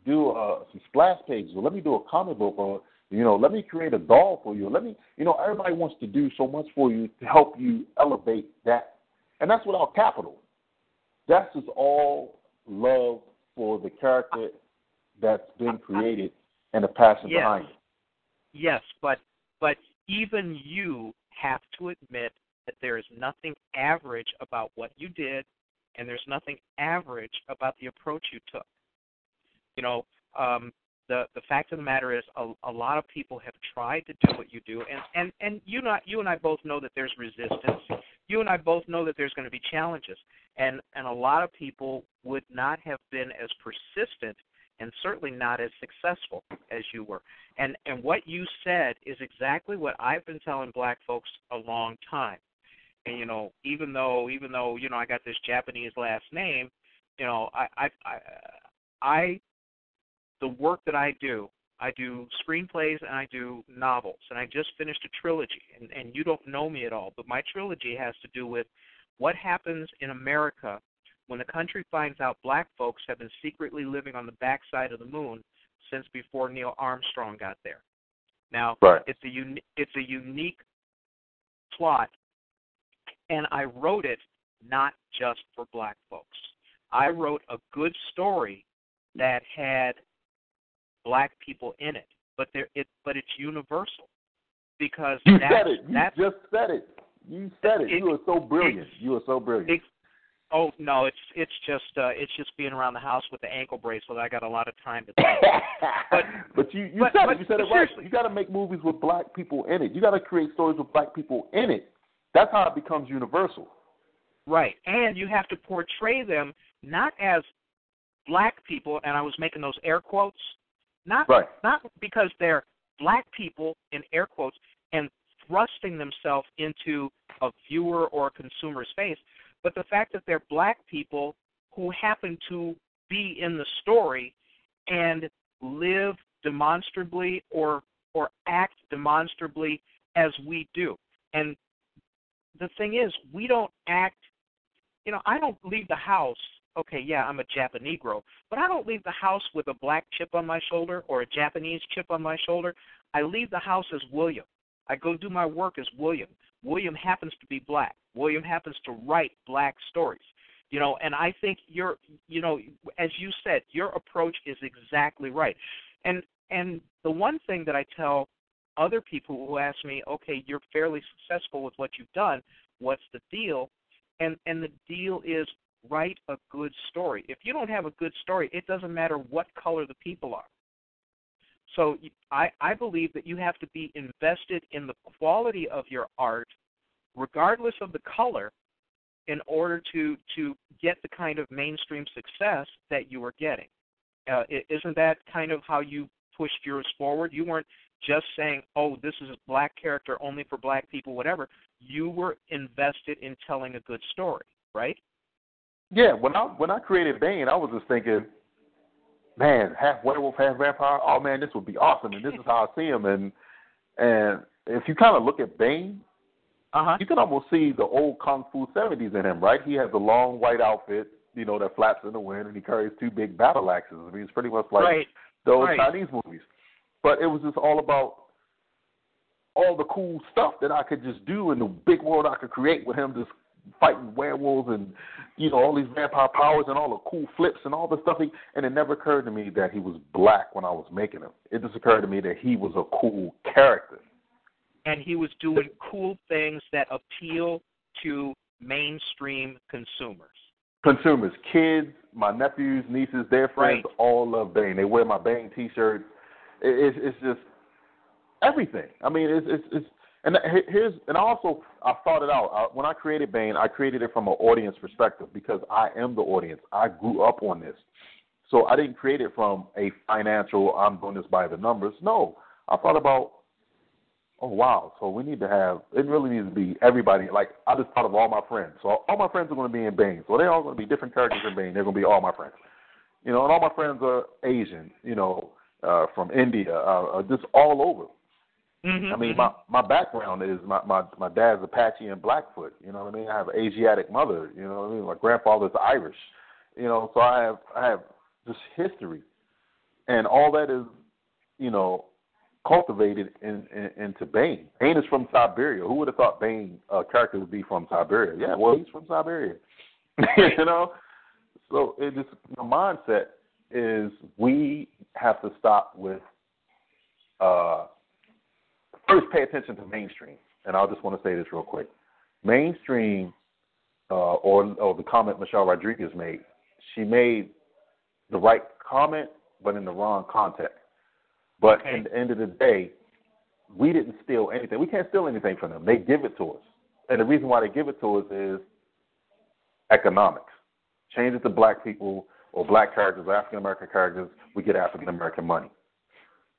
do some splash pages, or let me do a comic book, or let me create a doll for you. Let me, everybody wants to do so much for you to help you elevate that, and that's without capital. That's just all love for the character that's been created and the passion behind it. Yes, but even you have to admit that there is nothing average about what you did, and there's nothing average about the approach you took. The fact of the matter is a lot of people have tried to do what you do, and you and I both know that there's resistance. You and I both know that there's going to be challenges, and a lot of people would not have been as persistent and certainly not as successful as you were. And what you said is exactly what I've been telling black folks a long time. And even though I got this Japanese last name, the work that I do screenplays and I do novels, and I just finished a trilogy. And you don't know me at all, but my trilogy has to do with what happens in America when the country finds out black folks have been secretly living on the backside of the moon since before Neil Armstrong got there. Now, it's a unique plot, and I wrote it not just for black folks. I wrote a good story that had black people in it, but it's universal because you said it. You just said it. You said it. You are so brilliant. You are so brilliant. Oh no, it's just being around the house with the ankle bracelet. I got a lot of time to think. But you said it right. You got to make movies with black people in it. You got to create stories with black people in it. That's how it becomes universal. Right, and you have to portray them not as black people, and I was making those air quotes, not because they're black people in air quotes and thrusting themselves into a viewer or a consumer's face, but the fact that they're black people who happen to be in the story and live demonstrably or act demonstrably as we do. And the thing is, we don't act, I don't leave the house, okay, yeah, I'm a Japanegro, but I don't leave the house with a black chip on my shoulder or a Japanese chip on my shoulder. I leave the house as William. I go do my work as William. William happens to be black. William happens to write black stories. And I think as you said, your approach is exactly right. And the one thing that I tell other people who ask me, okay, you're fairly successful with what you've done, what's the deal? And the deal is write a good story. If you don't have a good story, it doesn't matter what color the people are. So I believe that you have to be invested in the quality of your art, regardless of the color, in order to get the kind of mainstream success that you are getting. Isn't that kind of how you pushed yours forward? You weren't just saying, oh, this is a black character only for black people, whatever. You were invested in telling a good story, right? Yeah, when I created Bane, I was just thinking, man, half werewolf, half vampire. Oh man, this would be awesome, and this is how I see him. And if you kind of look at Bane, you can almost see the old Kung Fu 70s in him, right? He has the long white outfit, that flaps in the wind, and he carries two big battle axes. I mean, it's pretty much like the old Chinese movies. But it was just all about all the cool stuff that I could just do in the big world I could create with him just fighting werewolves and, all these vampire powers and all the cool flips and all the stuff. And it never occurred to me that he was black when I was making him. It just occurred to me that he was a cool character. And he was doing cool things that appeal to mainstream consumers. Kids, my nephews, nieces, their friends, all love Bane. They wear my Bane T-shirts. It's just everything. I mean, it's and also I thought it out. When I created Bane, I created it from an audience perspective because I am the audience. I grew up on this, so I didn't create it from a financial. I'm doing this by the numbers. No, I thought about. Oh, wow. So we need to have, it really needs to be everybody. Like, I just thought of all my friends. So all my friends are going to be in Bane. So they're all going to be different characters in Bane. They're going to be all my friends. And all my friends are Asian, from India, just all over. Mm-hmm, I mean, my background is my dad's Apache and Blackfoot. You know what I mean? I have an Asiatic mother. You know what I mean? My grandfather's Irish. So I have this history. And all that is, cultivated into Bane. Bane is from Siberia. Who would have thought Bane character would be from Siberia? Yeah, well, he's from Siberia. So it just the mindset is we have to stop with first pay attention to mainstream. And I just want to say this real quick. Mainstream, or the comment Michelle Rodriguez made, she made the right comment, but in the wrong context. But at the end of the day, we didn't steal anything. We can't steal anything from them. They give it to us. And the reason why they give it to us is economics. Change it to black people or black characters or African-American characters, we get African-American money.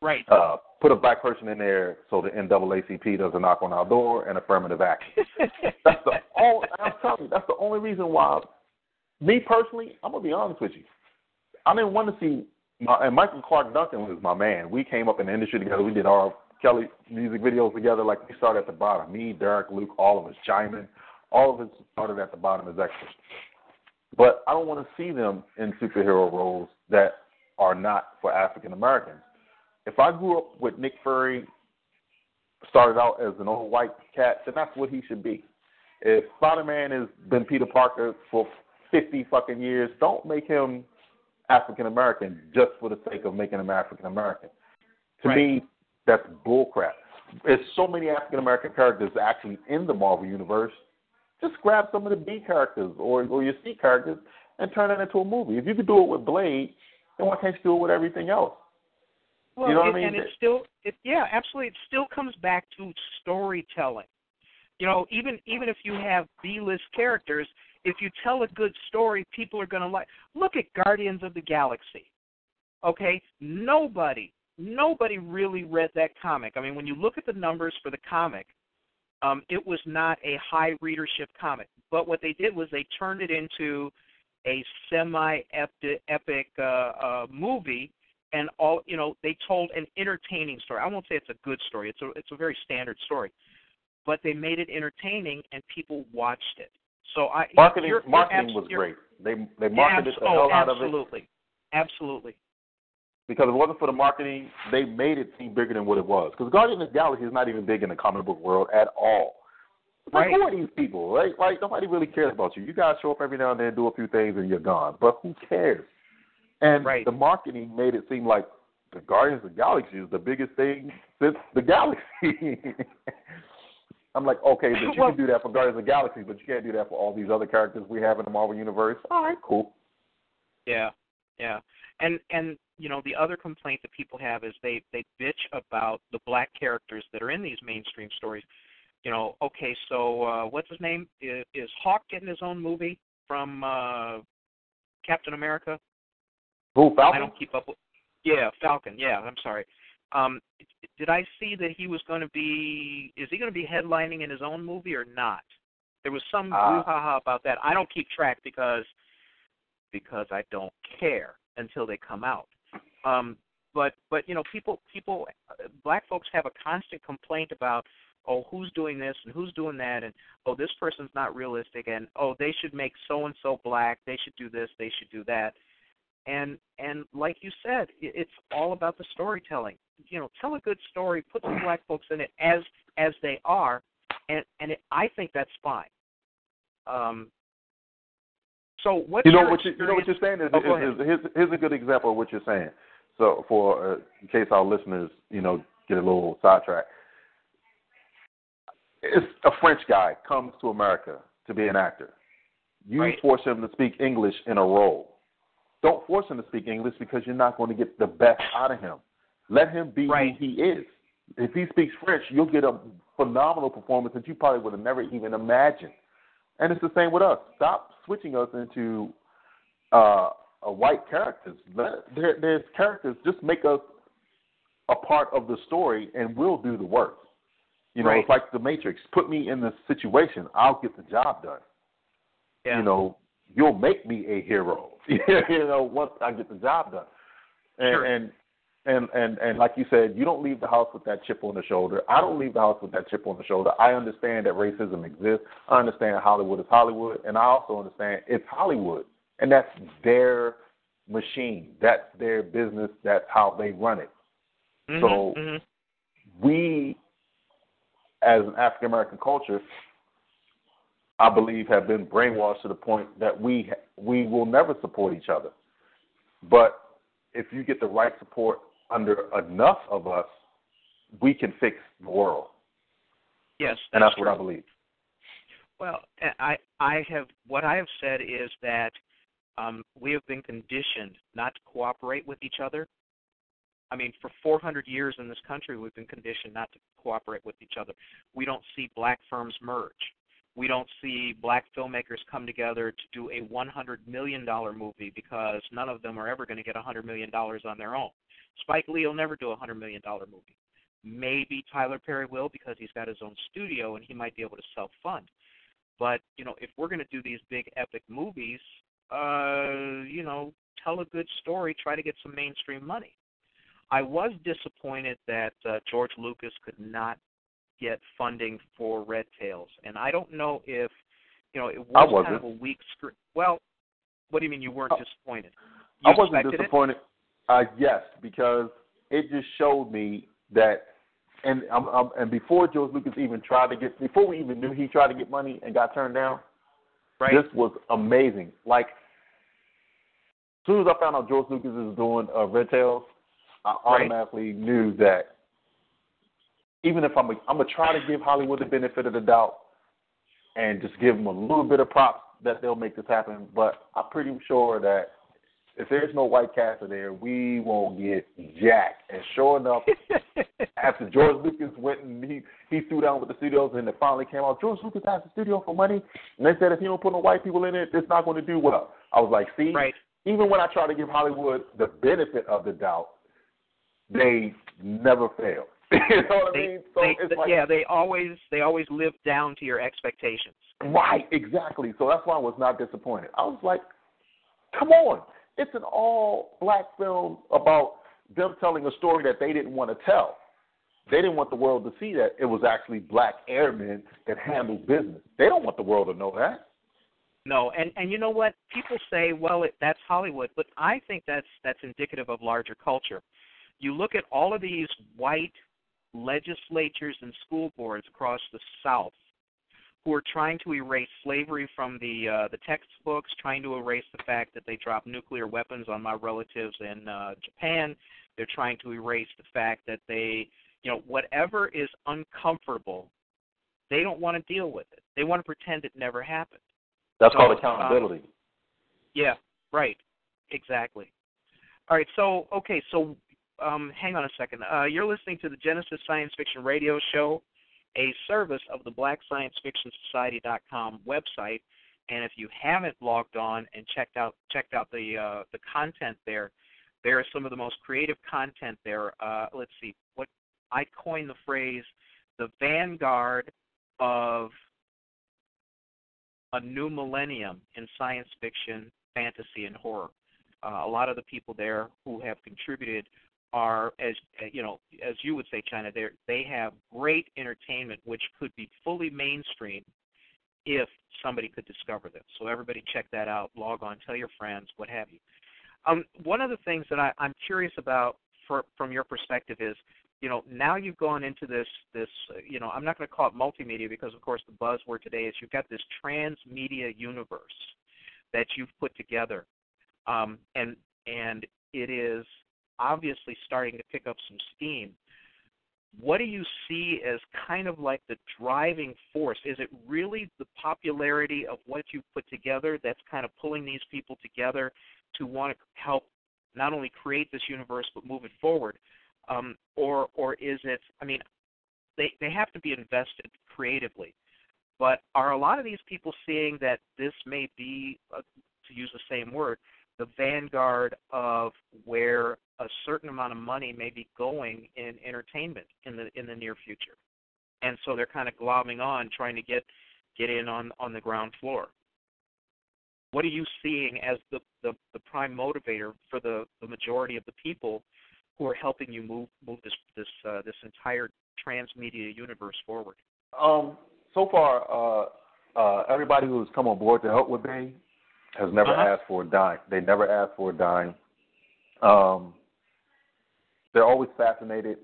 Right. Put a black person in there so the NAACP doesn't knock on our door and affirmative action. I'm telling you, that's the only reason why, me personally, I'm going to be honest with you. I didn't want to see. And Michael Clark Duncan was my man. We came up in the industry together. We did our Kelly music videos together. Like, we started at the bottom. Me, Derek, Luke, all of us, Chyna, all of us started at the bottom as extras. But I don't want to see them in superhero roles that are not for African Americans. If I grew up with Nick Fury, started out as an old white cat, then that's what he should be. If Spider-Man has been Peter Parker for 50 fucking years, don't make him African American just for the sake of making him African American. To me, that's bullcrap. There's so many African American characters actually in the Marvel universe. Just grab some of the B characters or your C characters and turn it into a movie. If you could do it with Blade, then why can't you do it with everything else? Well, you know what I mean? And absolutely. It still comes back to storytelling. Even if you have B-list characters, if you tell a good story, people are going to like. Look at Guardians of the Galaxy. Okay, nobody really read that comic. I mean, when you look at the numbers for the comic, it was not a high readership comic. But what they did was they turned it into a semi-epic movie, and they told an entertaining story. I won't say it's a good story. It's a very standard story, but they made it entertaining, and people watched it. So marketing was great. They marketed the hell out of it. Absolutely. Because if it wasn't for the marketing, they made it seem bigger than what it was. Because Guardians of the Galaxy is not even big in the comic book world at all. Like, who are these people, right? Like, nobody really cares about you. You guys show up every now and then, do a few things, and you're gone. But who cares? And the marketing made it seem like the Guardians of the Galaxy is the biggest thing since the galaxy. I'm like, okay, but you can do that for Guardians of the Galaxy, but you can't do that for all these other characters we have in the Marvel Universe. All right, cool. Yeah. And the other complaint that people have is they bitch about the black characters that are in these mainstream stories. Okay, so what's his name? Is Hawk getting his own movie from Captain America? Who, Falcon? I don't keep up with. Yeah, Falcon. Yeah, I'm sorry. Did I see that he was going to be? Is he going to be headlining in his own movie or not? There was some brouhaha about that. I don't keep track because I don't care until they come out. But people, black folks have a constant complaint about, who's doing this and who's doing that, and this person's not realistic, and they should make so and so black. They should do this. They should do that. And like you said, it's all about the storytelling. Tell a good story, put some black folks in it as they are, and I think that's fine. So what's you know your what you're saying here's a good example of what you're saying. So for in case our listeners, get a little sidetracked, it's a French guy comes to America to be an actor. You force him to speak English in a role. Don't force him to speak English because you're not going to get the best out of him. Let him be who he is. If he speaks French, you'll get a phenomenal performance that you probably would have never even imagined. And it's the same with us. Stop switching us into white characters. There's characters. Just make us a part of the story, and we'll do the work. It's like the Matrix. Put me in the situation. I'll get the job done. Yeah. You'll make me a hero. Once I get the job done. And like you said, you don't leave the house with that chip on the shoulder. I don't leave the house with that chip on the shoulder. I understand that racism exists. I understand Hollywood is Hollywood, and I also understand it's Hollywood, and that's their machine. That's their business. That's how they run it. So we, as an African American culture, I believe, have been brainwashed to the point that we will never support each other. But if you get the right support under enough of us, we can fix the world. Yes, and that's what I believe. Well, what I have said is that we have been conditioned not to cooperate with each other. I mean, for 400 years in this country, we've been conditioned not to cooperate with each other. We don't see black firms merge. We don't see black filmmakers come together to do a $100 million movie because none of them are ever going to get $100 million on their own. Spike Lee will never do a $100 million movie. Maybe Tyler Perry will because he's got his own studio and he might be able to self-fund. But, if we're going to do these big epic movies, tell a good story, try to get some mainstream money. I was disappointed that George Lucas could not get funding for Red Tails, and I don't know if it was kind of a weak script. Well, what do you mean you weren't disappointed? I wasn't disappointed. Yes, because it just showed me that, and before George Lucas even before we even knew he tried to get money and got turned down, this was amazing. Like, as soon as I found out George Lucas is doing Red Tails, I automatically knew that even if I'm gonna try to give Hollywood the benefit of the doubt and just give them a little bit of props that they'll make this happen, but I'm pretty sure that if there's no white caster there, we won't get jack. And sure enough, after George Lucas went and he threw down with the studios and it finally came out, George Lucas has the studio for money, and they said if you don't put no white people in it, it's not going to do well. I was like, see, even when I try to give Hollywood the benefit of the doubt, they never fail. You know what I mean? So it's like, they always live down to your expectations. Right, exactly. So that's why I was not disappointed. I was like, come on. It's an all-black film about them telling a story that they didn't want to tell. They didn't want the world to see that it was actually black airmen that handled business. They don't want the world to know that. No, and you know what? People say, well, that's Hollywood, but I think that's indicative of larger culture. You look at all of these white legislatures and school boards across the South who are trying to erase slavery from the textbooks, trying to erase the fact that they dropped nuclear weapons on my relatives in Japan. They're trying to erase the fact that they, whatever is uncomfortable, they don't want to deal with it. They want to pretend it never happened. That's called accountability. Yeah, right. Exactly. All right, so hang on a second. You're listening to the Genesis Science Fiction Radio Show, a service of the BlackScienceFictionSociety.com website. And if you haven't logged on and checked out the content there is some of the most creative content there. Let's see, what I coined the phrase, the vanguard of a new millennium in science fiction, fantasy, and horror. A lot of the people there who have contributed are, as you would say, Chyna, they have great entertainment which could be fully mainstream if somebody could discover them. So everybody check that out, log on, tell your friends, what have you. One of the things that I'm curious about from your perspective is, now you've gone into this, I'm not going to call it multimedia because, of course, the buzzword today is you've got this transmedia universe that you've put together, and it is obviously starting to pick up some steam. What do you see as kind of like the driving force? Is it really the popularity of what you've put together that's kind of pulling these people together to want to help not only create this universe but move it forward? Or is it, they have to be invested creatively, but are a lot of these people seeing that this may be, to use the same word, the vanguard of where a certain amount of money may be going in entertainment in the near future, and so they're kind of glomming on, trying to get in on the ground floor? What are you seeing as the prime motivator for the majority of the people who are helping you move this entire transmedia universe forward? So far, everybody who's come on board to help with Bane has never asked for a dime. They never asked for a dime. They're always fascinated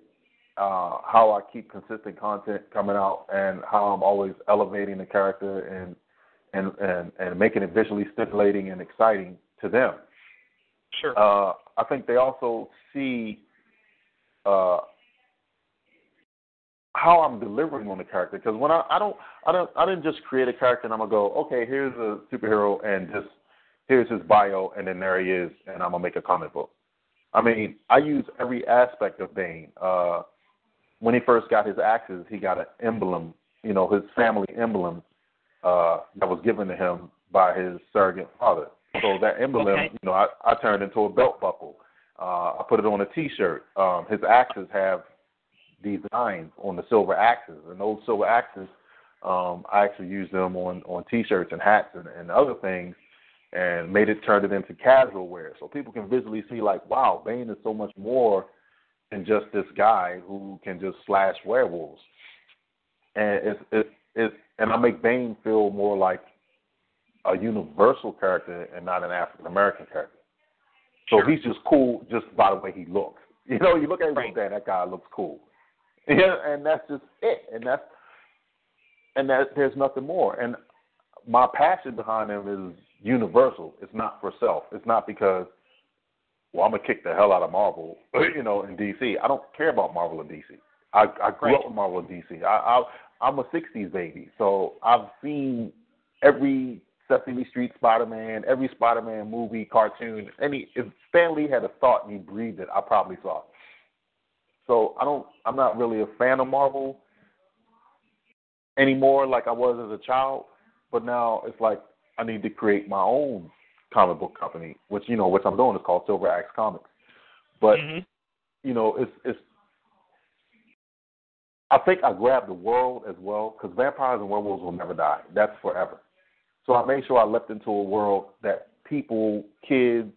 how I keep consistent content coming out and how I'm always elevating the character and making it visually stimulating and exciting to them. Sure. I think they also see how I'm delivering on the character, because when I didn't just create a character and I'm gonna go, okay, here's a superhero and just here's his bio and then there he is and I'm gonna make a comic book. I use every aspect of Bane. When he first got his axes, he got an emblem, his family emblem that was given to him by his surrogate father. So that emblem, I turned into a belt buckle. I put it on a T-shirt. His axes have designs on the silver axes, and those silver axes, I actually used them on T-shirts and hats and other things, and turned it into casual wear, so people can visually see, like, wow, Bane is so much more than just this guy who can just slash werewolves. And and I make Bane feel more like a universal character and not an African American character. So he's just cool just by the way he looks. You look at him and say, that guy looks cool. Yeah, and that's just it. And there's nothing more. And my passion behind him is universal. It's not for self. It's not because, well, I'm going to kick the hell out of Marvel, in DC. I don't care about Marvel and DC. I grew up with Marvel and DC. I'm a 60s baby, so I've seen every Sesame Street Spider-Man, every Spider-Man movie, cartoon. If Stan Lee had a thought and he breathed it, I probably saw it. So I'm not really a fan of Marvel anymore like I was as a child, but now it's like I need to create my own comic book company, which I'm doing. It's called Silver Axe Comics. But, it's I think I grabbed the world as well, because vampires and werewolves will never die. That's forever. So I made sure I leapt into a world that people, kids,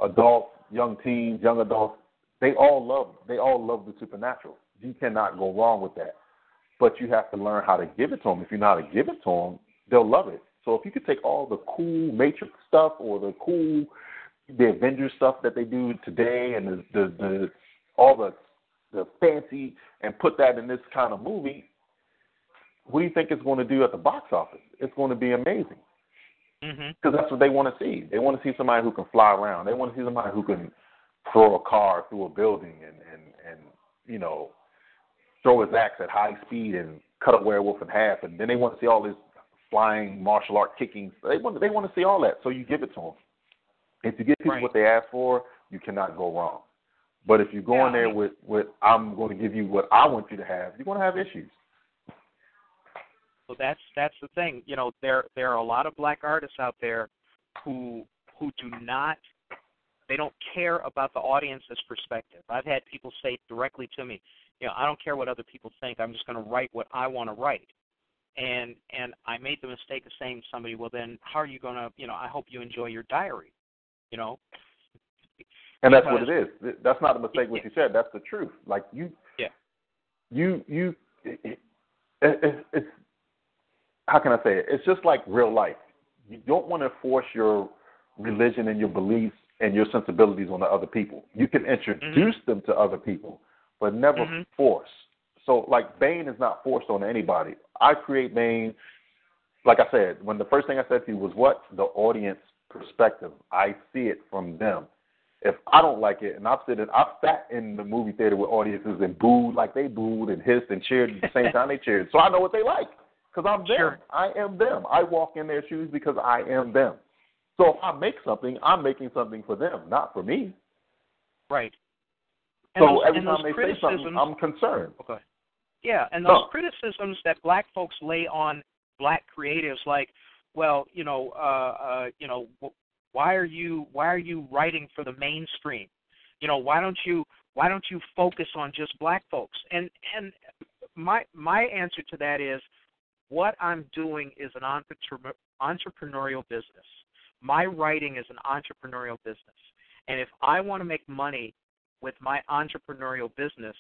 adults, young teens, young adults, they all love the supernatural. You cannot go wrong with that. But you have to learn how to give it to them. If you know how to give it to them, they'll love it. So if you could take all the cool Matrix stuff or the Avengers stuff that they do today and all the fancy and put that in this kind of movie, what do you think it's going to do at the box office? It's going to be amazing. Because that's what they want to see. They want to see somebody who can fly around. They want to see somebody who can throw a car through a building and throw his axe at high speed and cut a werewolf in half. And then they want to see all this flying martial art kicking. They want to see all that, so you give it to them. If you give people what they ask for, you cannot go wrong. But if you go in there with I'm going to give you what I want you to have, you're going to have issues. So that's the thing. There are a lot of black artists out there who do not, they don't care about the audience's perspective. I've had people say directly to me, I don't care what other people think. I'm just going to write what I want to write. And I made the mistake of saying to somebody, well, then how are you going to, I hope you enjoy your diary, And that's what it is. That's not a mistake what you said. That's the truth. Like it's how can I say it? It's just like real life. You don't want to force your religion and your beliefs and your sensibilities on the other people. You can introduce them to other people, but never force. So, like, Bane is not forced on anybody. I create Bane, like I said, when the first thing I said to you was what? The audience perspective. I see it from them. If I don't like it, and I've sat in the movie theater with audiences and booed like they booed and hissed and cheered at the same time they cheered, so I know what they like because I'm them. Sure. I am them. I walk in their shoes because I am them. So if I make something, I'm making something for them, not for me. Right. So every time they say something, I'm concerned. Okay. Yeah, and those criticisms that black folks lay on black creatives, like, well, why are you writing for the mainstream? Why don't you focus on just black folks? And my answer to that is, what I'm doing is an entrepreneurial business. My writing is an entrepreneurial business. And if I want to make money with my entrepreneurial business,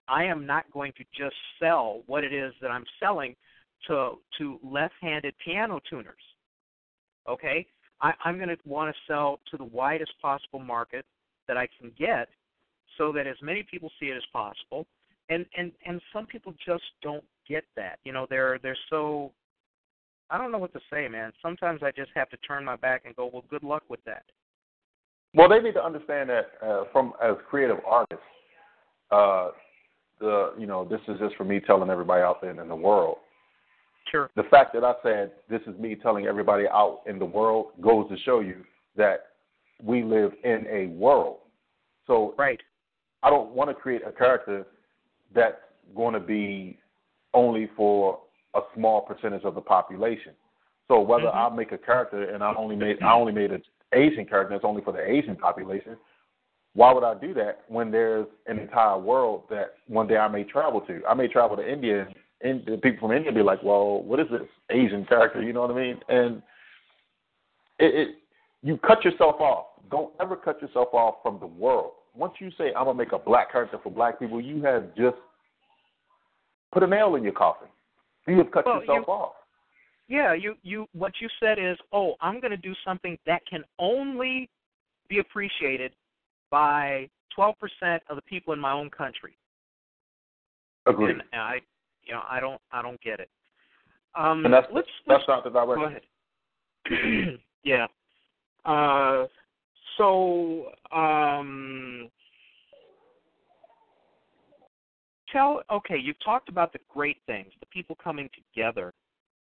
I am not going to just sell what it is that I'm selling to left-handed piano tuners. Okay? I'm going to want to sell to the widest possible market that I can get so that as many people see it as possible. And some people just don't get that. They're so, I don't know what to say, man. Sometimes I just have to turn my back and go, well, good luck with that. Well, they need to understand that as creative artists, this is just for me telling everybody out there in the world. Sure. The fact that I said this is me telling everybody out in the world goes to show you that we live in a world. So right. I don't want to create a character that's going to be only for a small percentage of the population. So whether I make a character and I only made an Asian character that's only for the Asian population, why would I do that when there's an entire world that one day I may travel to? I may travel to India, and the people from India be like, well, what is this Asian character? You know what I mean? And you cut yourself off. Don't ever cut yourself off from the world. Once you say, I'm going to make a black character for black people, you have just put a nail in your coffin. You have cut yourself off. Yeah, what you said is, I'm going to do something that can only be appreciated by 12% of the people in my own country. Agreed. And I don't get it. And that's not the direction. Go ahead. Yeah. You've talked about the great things, the people coming together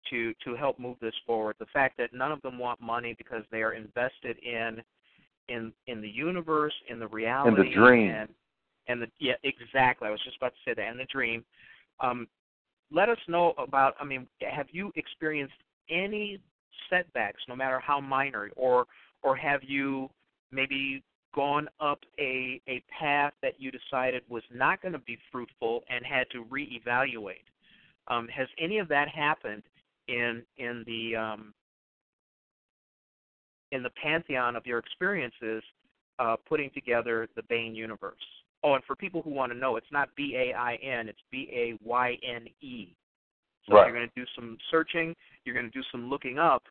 to help move this forward, the fact that none of them want money because they are invested in the universe, in the reality. In the dream. Yeah, exactly. I was just about to say that, and the dream. Let us know about, have you experienced any setbacks, no matter how minor, or have you maybe gone up a path that you decided was not going to be fruitful and had to reevaluate? Has any of that happened in the pantheon of your experiences putting together the Bane universe? Oh, and for people who want to know, it's not B-A-I-N, it's B-A-Y-N-E. So right. If you're going to do some searching, you're going to do some looking up.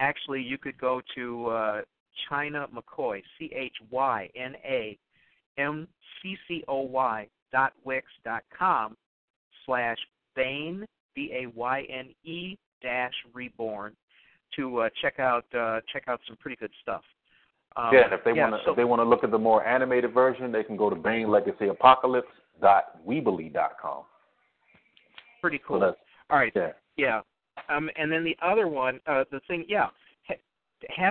Actually, you could go to Chyna Mccoy, CHYNAMCCOY.wix.com/Bane, B-A-Y-N-E -reborn to check out some pretty good stuff. And if they want to look at the more animated version, they can go to BaneLegacyApocalypse.weebly.com. Pretty cool. So all right. Yeah. And then the other one, have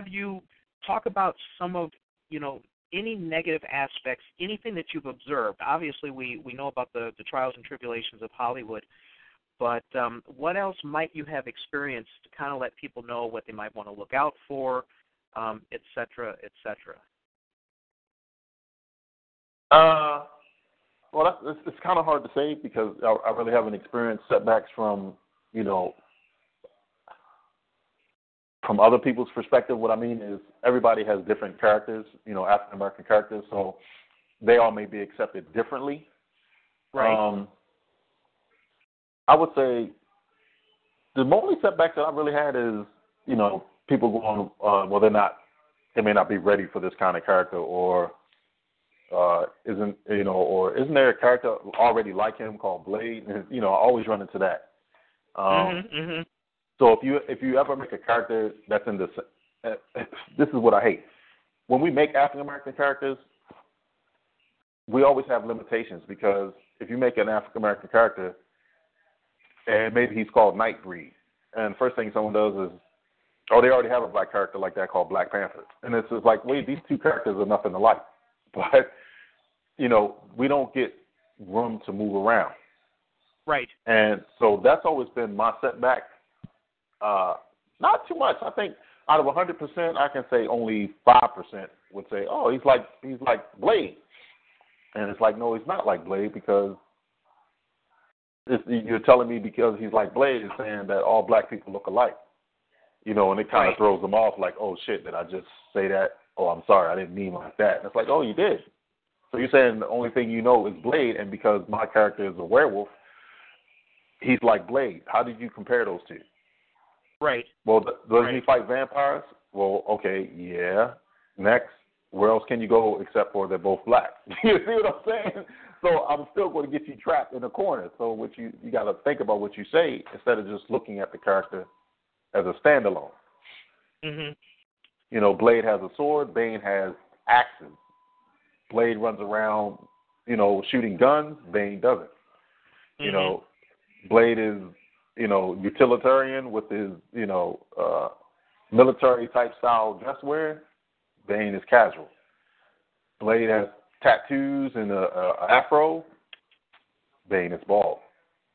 you talk about some of any negative aspects, anything that you've observed? Obviously, we know about the trials and tribulations of Hollywood, but what else might you have experienced to kind of let people know what they might want to look out for, et cetera, et cetera? Well, it's kind of hard to say because I really haven't experienced setbacks from other people's perspective. What I mean is everybody has different characters, African American characters, so they all may be accepted differently. Right. I would say the only setbacks that I've really had is, people going, well, they're not they may not be ready for this kind of character, or isn't there a character already like him called Blade? And, I always run into that. So if you ever make a character that's in this is what I hate. When we make African American characters, we always have limitations, because if you make an African American character and maybe he's called Nightbreed, and the first thing someone does is, they already have a black character like that called Black Panther. And it's just like, wait, these two characters are nothing alike. But, we don't get room to move around. Right. And so that's always been my setback. Not too much. I think out of 100%, I can say only 5% would say, oh, he's like Blade. And it's like, no, he's not like Blade, because you're telling me because he's like Blade is saying that all black people look alike. And it kind of throws them off, like, oh, shit, did I just say that? Oh, I'm sorry, I didn't mean like that. And it's like, oh, you did. So you're saying the only thing you know is Blade, and because my character is a werewolf, he's like Blade. How did you compare those two? Right. Well, doesn't he fight vampires? Well, okay, yeah. Next, where else can you go except for they're both black? You see what I'm saying? So I'm still going to get you trapped in a corner. So what you got to think about what you say instead of just looking at the character as a standalone. Blade has a sword. Bane has axes. Blade runs around, shooting guns. Bane doesn't. Blade is, utilitarian with his, military type style dress wear. Bane is casual. Blade has tattoos and a afro. Bane is bald.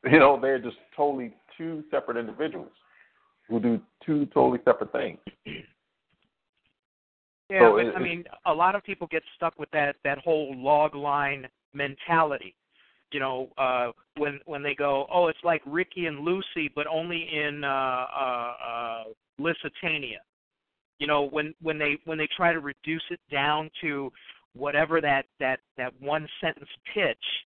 They're just totally two separate individuals who do two totally separate things. Yeah, so a lot of people get stuck with that whole log line mentality. When they go, oh, it's like Ricky and Lucy, but only in Lusitania. When they try to reduce it down to whatever that one sentence pitch,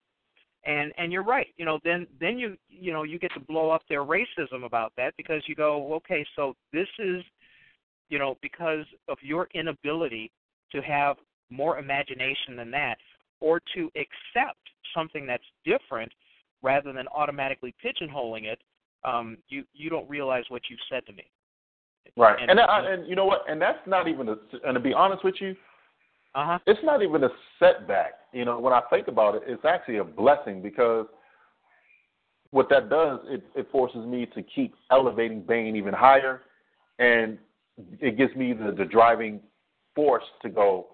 and you're right. Then you get to blow up their racism about that, because you go, okay, so this is, because of your inability to have more imagination than that, or to accept something that's different rather than automatically pigeonholing it, you don't realize what you've said to me. Right. And you know what? And that's not even and to be honest with you, it's not even a setback. When I think about it, it's actually a blessing, because what that does, it forces me to keep elevating Bane even higher, and it gives me the driving force to go,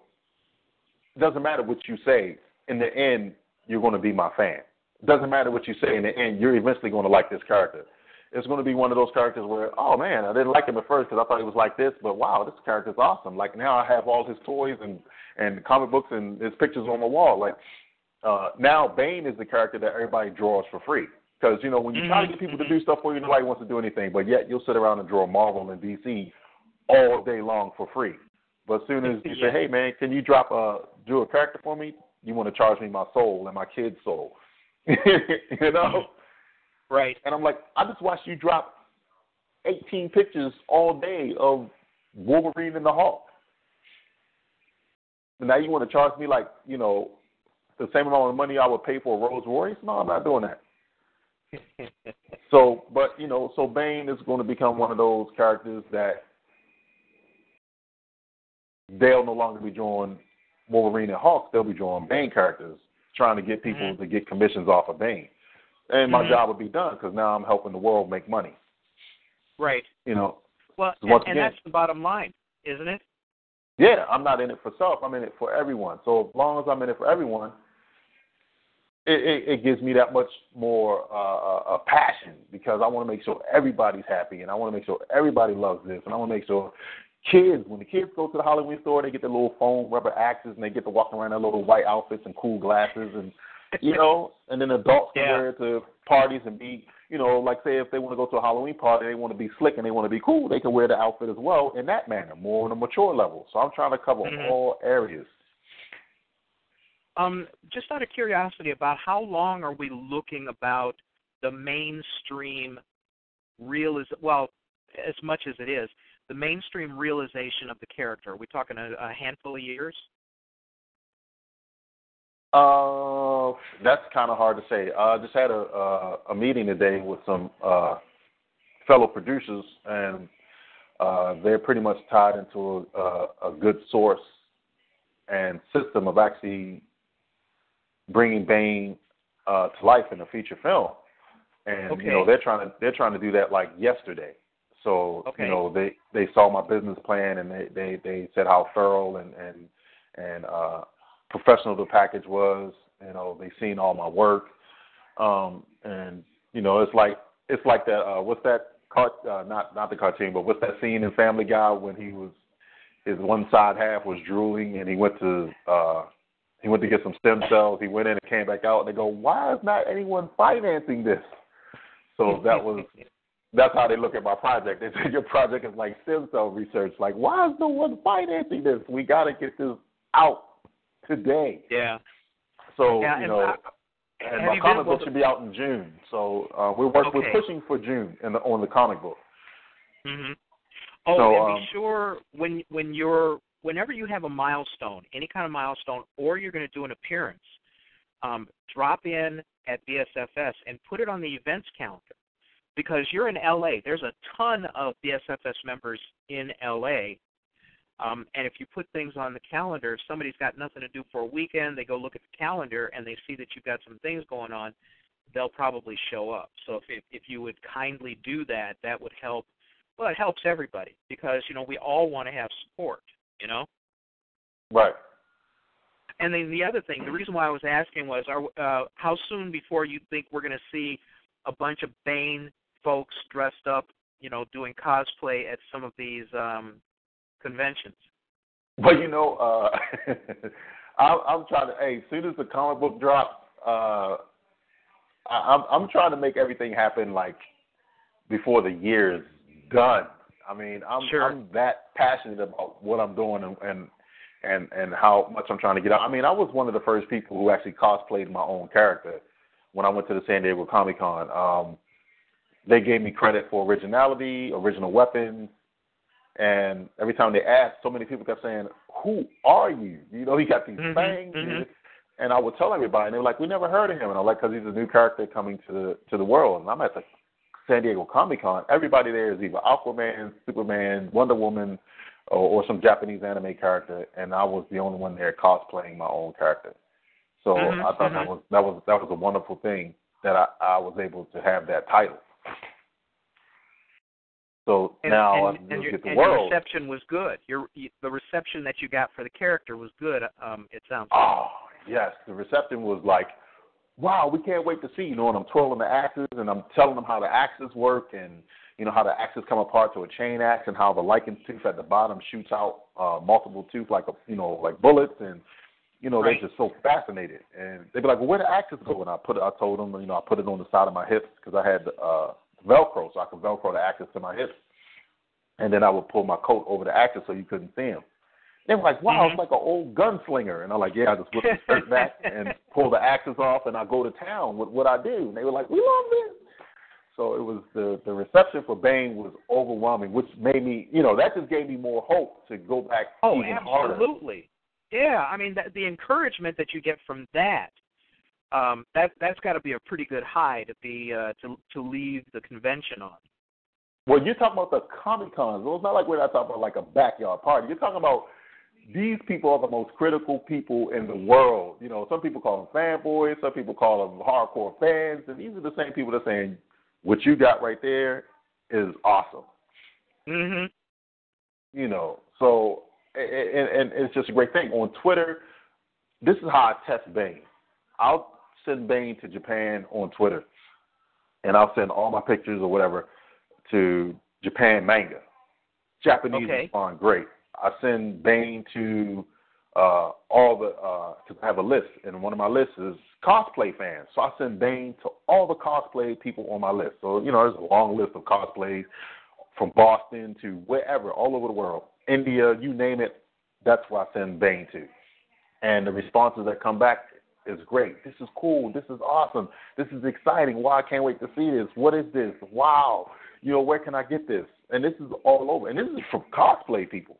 it doesn't matter what you say, in the end, you're going to be my fan. It doesn't matter what you say, in the end, you're eventually going to like this character. It's going to be one of those characters where, oh, man, I didn't like him at first because I thought he was like this, but wow, this character's awesome. Like, now I have all his toys and comic books and his pictures on my wall. Like, now Bane is the character that everybody draws for free. Because, when you try to get people to do stuff for you, nobody wants to do anything, but yet you'll sit around and draw Marvel and DC all day long for free. But as soon as you say, hey, man, can you draw a character for me? You want to charge me my soul and my kid's soul. Right. And I'm like, I just watched you drop 18 pictures all day of Wolverine and the Hulk. And now you want to charge me like, the same amount of money I would pay for a Rolls Royce? No, I'm not doing that. So Bane is going to become one of those characters that they'll no longer be drawing Wolverine and Hulk. They'll be drawing Bane characters, trying to get people to get commissions off of Bane. And my job would be done, because now I'm helping the world make money. Right. Well, and that's the bottom line, isn't it? Yeah, I'm not in it for self. I'm in it for everyone. So as long as I'm in it for everyone, it gives me that much more passion, because I want to make sure everybody's happy, and I want to make sure everybody loves this, and I want to make sure when the kids go to the Halloween store, they get their little foam rubber axes, and they get to walk around in their little white outfits and cool glasses, and and then adults can wear it to parties and be, like say if they want to go to a Halloween party, they want to be slick and they want to be cool, they can wear the outfit as well in that manner, more on a mature level. So I'm trying to cover all areas. Just out of curiosity, about how long are we looking about the mainstream as much as it is, the mainstream realization of the character? Are we talking a handful of years? That's kind of hard to say. I just had a meeting today with some fellow producers, and they're pretty much tied into a good source and system of actually bringing Bane to life in a feature film. And okay. you know, they're trying to do that like yesterday. So okay. you know, they saw my business plan, and they said how thorough and professional the package was. You know, they seen all my work, and you know, it's like that. What's that? Not the cartoon, but what's that scene in Family Guy when his one side half was drooling, and he went to get some stem cells. He went in and came back out, and they go, "Why is not anyone financing this?" So that's how they look at my project. They say your project is like stem cell research. Like, why is no one financing this? We got to get this out today. Yeah. So you know, and my comic book should be out in June. So we're pushing for June on the comic book. Mm-hmm. Oh, so, and be sure whenever you have a milestone, any kind of milestone, or you're going to do an appearance, drop in at BSFS and put it on the events calendar, because you're in LA. There's a ton of BSFS members in LA. And if you put things on the calendar, if somebody's got nothing to do for a weekend, they go look at the calendar and they see that you've got some things going on, they'll probably show up. So if you would kindly do that, that would help. Well, it helps everybody, because, you know, we all want to have support, you know? Right. And then the other thing, the reason why I was asking was, how soon before you think we're going to see a bunch of Bane folks dressed up, you know, doing cosplay at some of these conventions? Well, you know, I'm trying to. Hey, as soon as the comic book drops, I'm trying to make everything happen like before the year's done. I mean, I'm that passionate about what I'm doing and how much I'm trying to get out. I mean, I was one of the first people who actually cosplayed my own character when I went to the San Diego Comic-Con. They gave me credit for originality, original weapons. And every time they asked, so many people kept saying, "Who are you?" You know, he got these fangs. And I would tell everybody, and they were like, "We never heard of him." And I'm like, "Because he's a new character coming to the world." And I'm at the San Diego Comic-Con. Everybody there is either Aquaman, Superman, Wonder Woman, or some Japanese anime character. And I was the only one there cosplaying my own character. So I thought that was a wonderful thing that I was able to have that title. So now your reception was good. The reception that you got for the character was good. It sounds like. Oh yes, the reception was like, wow, we can't wait to see. You know, and I'm twirling the axes and I'm telling them how the axes work, and you know how the axes come apart to a chain axe, and how the lichen tooth at the bottom shoots out multiple tooth like bullets, and you know, they're just so fascinated. And they'd be like, well, where the axes go? And I told them, you know, I put it on the side of my hips because I had Velcro, so I could Velcro the axes to my hips. And then I would pull my coat over the axes so you couldn't see them. They were like, wow, it's like an old gunslinger. And I'm like, yeah, I just whip the skirt back and pull the axes off, and I go to town with what I do. And they were like, we love this. So it was the reception for Bane was overwhelming, which made me, you know, that just gave me more hope to go back even harder. Oh, absolutely. Yeah, I mean, the encouragement that you get from that's got to be a pretty good high to leave the convention on. Well, you're talking about the Comic-Cons. Well, it's not like we're not talking about like a backyard party. You're talking about these people are the most critical people in the world. You know, some people call them fanboys, some people call them hardcore fans, and these are the same people that are saying, what you got right there is awesome. Mm-hmm. You know, so, and it's just a great thing. On Twitter, this is how I test Bane. I'll send Bane to Japan on Twitter, and I'll send all my pictures or whatever to Japan Manga. Japanese respond great. I send Bane to all the, because I have a list, and one of my lists is cosplay fans. So I send Bane to all the cosplay people on my list. So, you know, there's a long list of cosplays from Boston to wherever, all over the world. India, you name it, that's where I send Bane to. And the responses that come back is great. This is cool. This is awesome. This is exciting. Wow, I can't wait to see this. What is this? Wow. where can I get this? And this is all over. And this is from cosplay people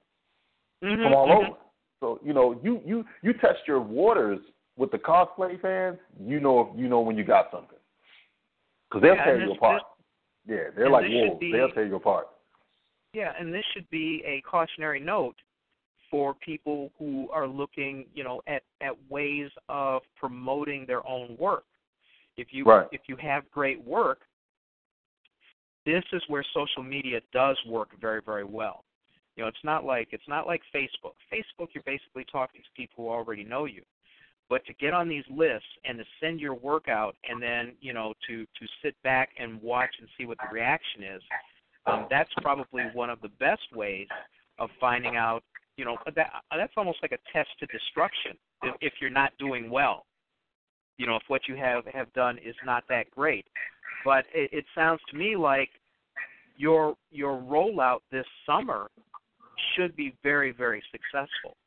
from all over. So, you test your waters with the cosplay fans, you know when you got something. Because they'll tear you apart. They're like wolves. They'll tear you apart. Yeah, and this should be a cautionary note for people who are looking, at ways of promoting their own work. If you have great work, this is where social media does work very, very well. It's not like Facebook. Facebook, you're basically talking to people who already know you. But to get on these lists and to send your work out and then, to sit back and watch and see what the reaction is, that's probably one of the best ways of finding out, that's almost like a test to destruction if you're not doing well. If what you have done is not that great. But it sounds to me like your rollout this summer should be very, very successful.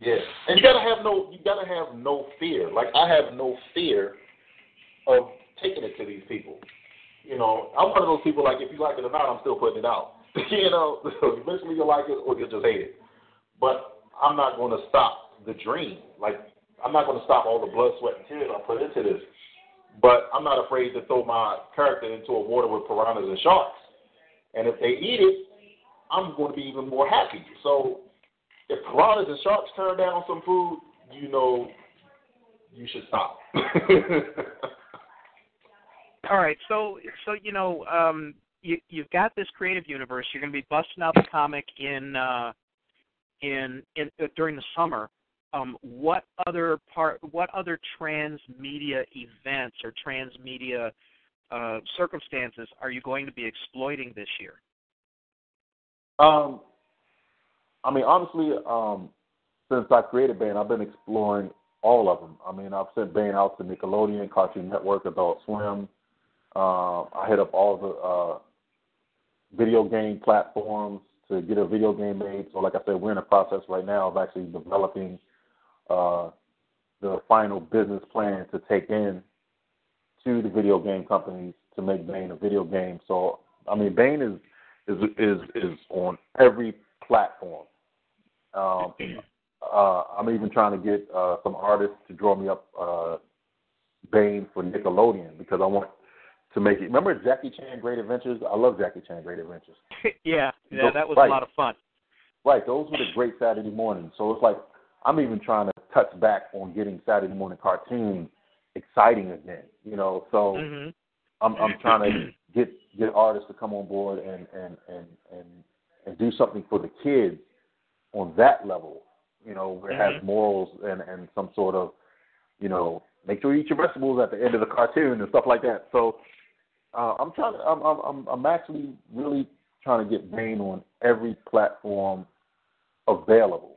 Yeah, and you gotta have no fear. Like, I have no fear of taking it to these people. I'm one of those people, like, if you like it or not, I'm still putting it out. So eventually you'll like it or you'll just hate it. But I'm not going to stop the dream. Like, I'm not going to stop all the blood, sweat, and tears I put into this. But I'm not afraid to throw my character into a water with piranhas and sharks. And if they eat it, I'm going to be even more happy. So if piranhas and sharks turn down some food, you should stop. All right, so you've got this creative universe. You're going to be busting out the comic in during the summer. What other transmedia events or transmedia circumstances are you going to be exploiting this year? Honestly, since I created Bane, I've been exploring all of them. I've sent Bane out to Nickelodeon, Cartoon Network, Adult Swim. I hit up all the video game platforms to get a video game made. So, like I said, we're in a process right now of actually developing the final business plan to take in to the video game companies to make Bane a video game. So, Bane is on every platform. I'm even trying to get some artists to draw me up Bane for Nickelodeon because I want to make it. Remember Jackie Chan Great Adventures? I love Jackie Chan Great Adventures. yeah, that was a lot of fun. Right, those were the great Saturday mornings. So it's like I'm even trying to touch back on getting Saturday morning cartoons exciting again. So I'm trying to get artists to come on board and do something for the kids on that level, where it has morals and some sort of, make sure you eat your vegetables at the end of the cartoon and stuff like that. So I'm actually really trying to get Bane on every platform available,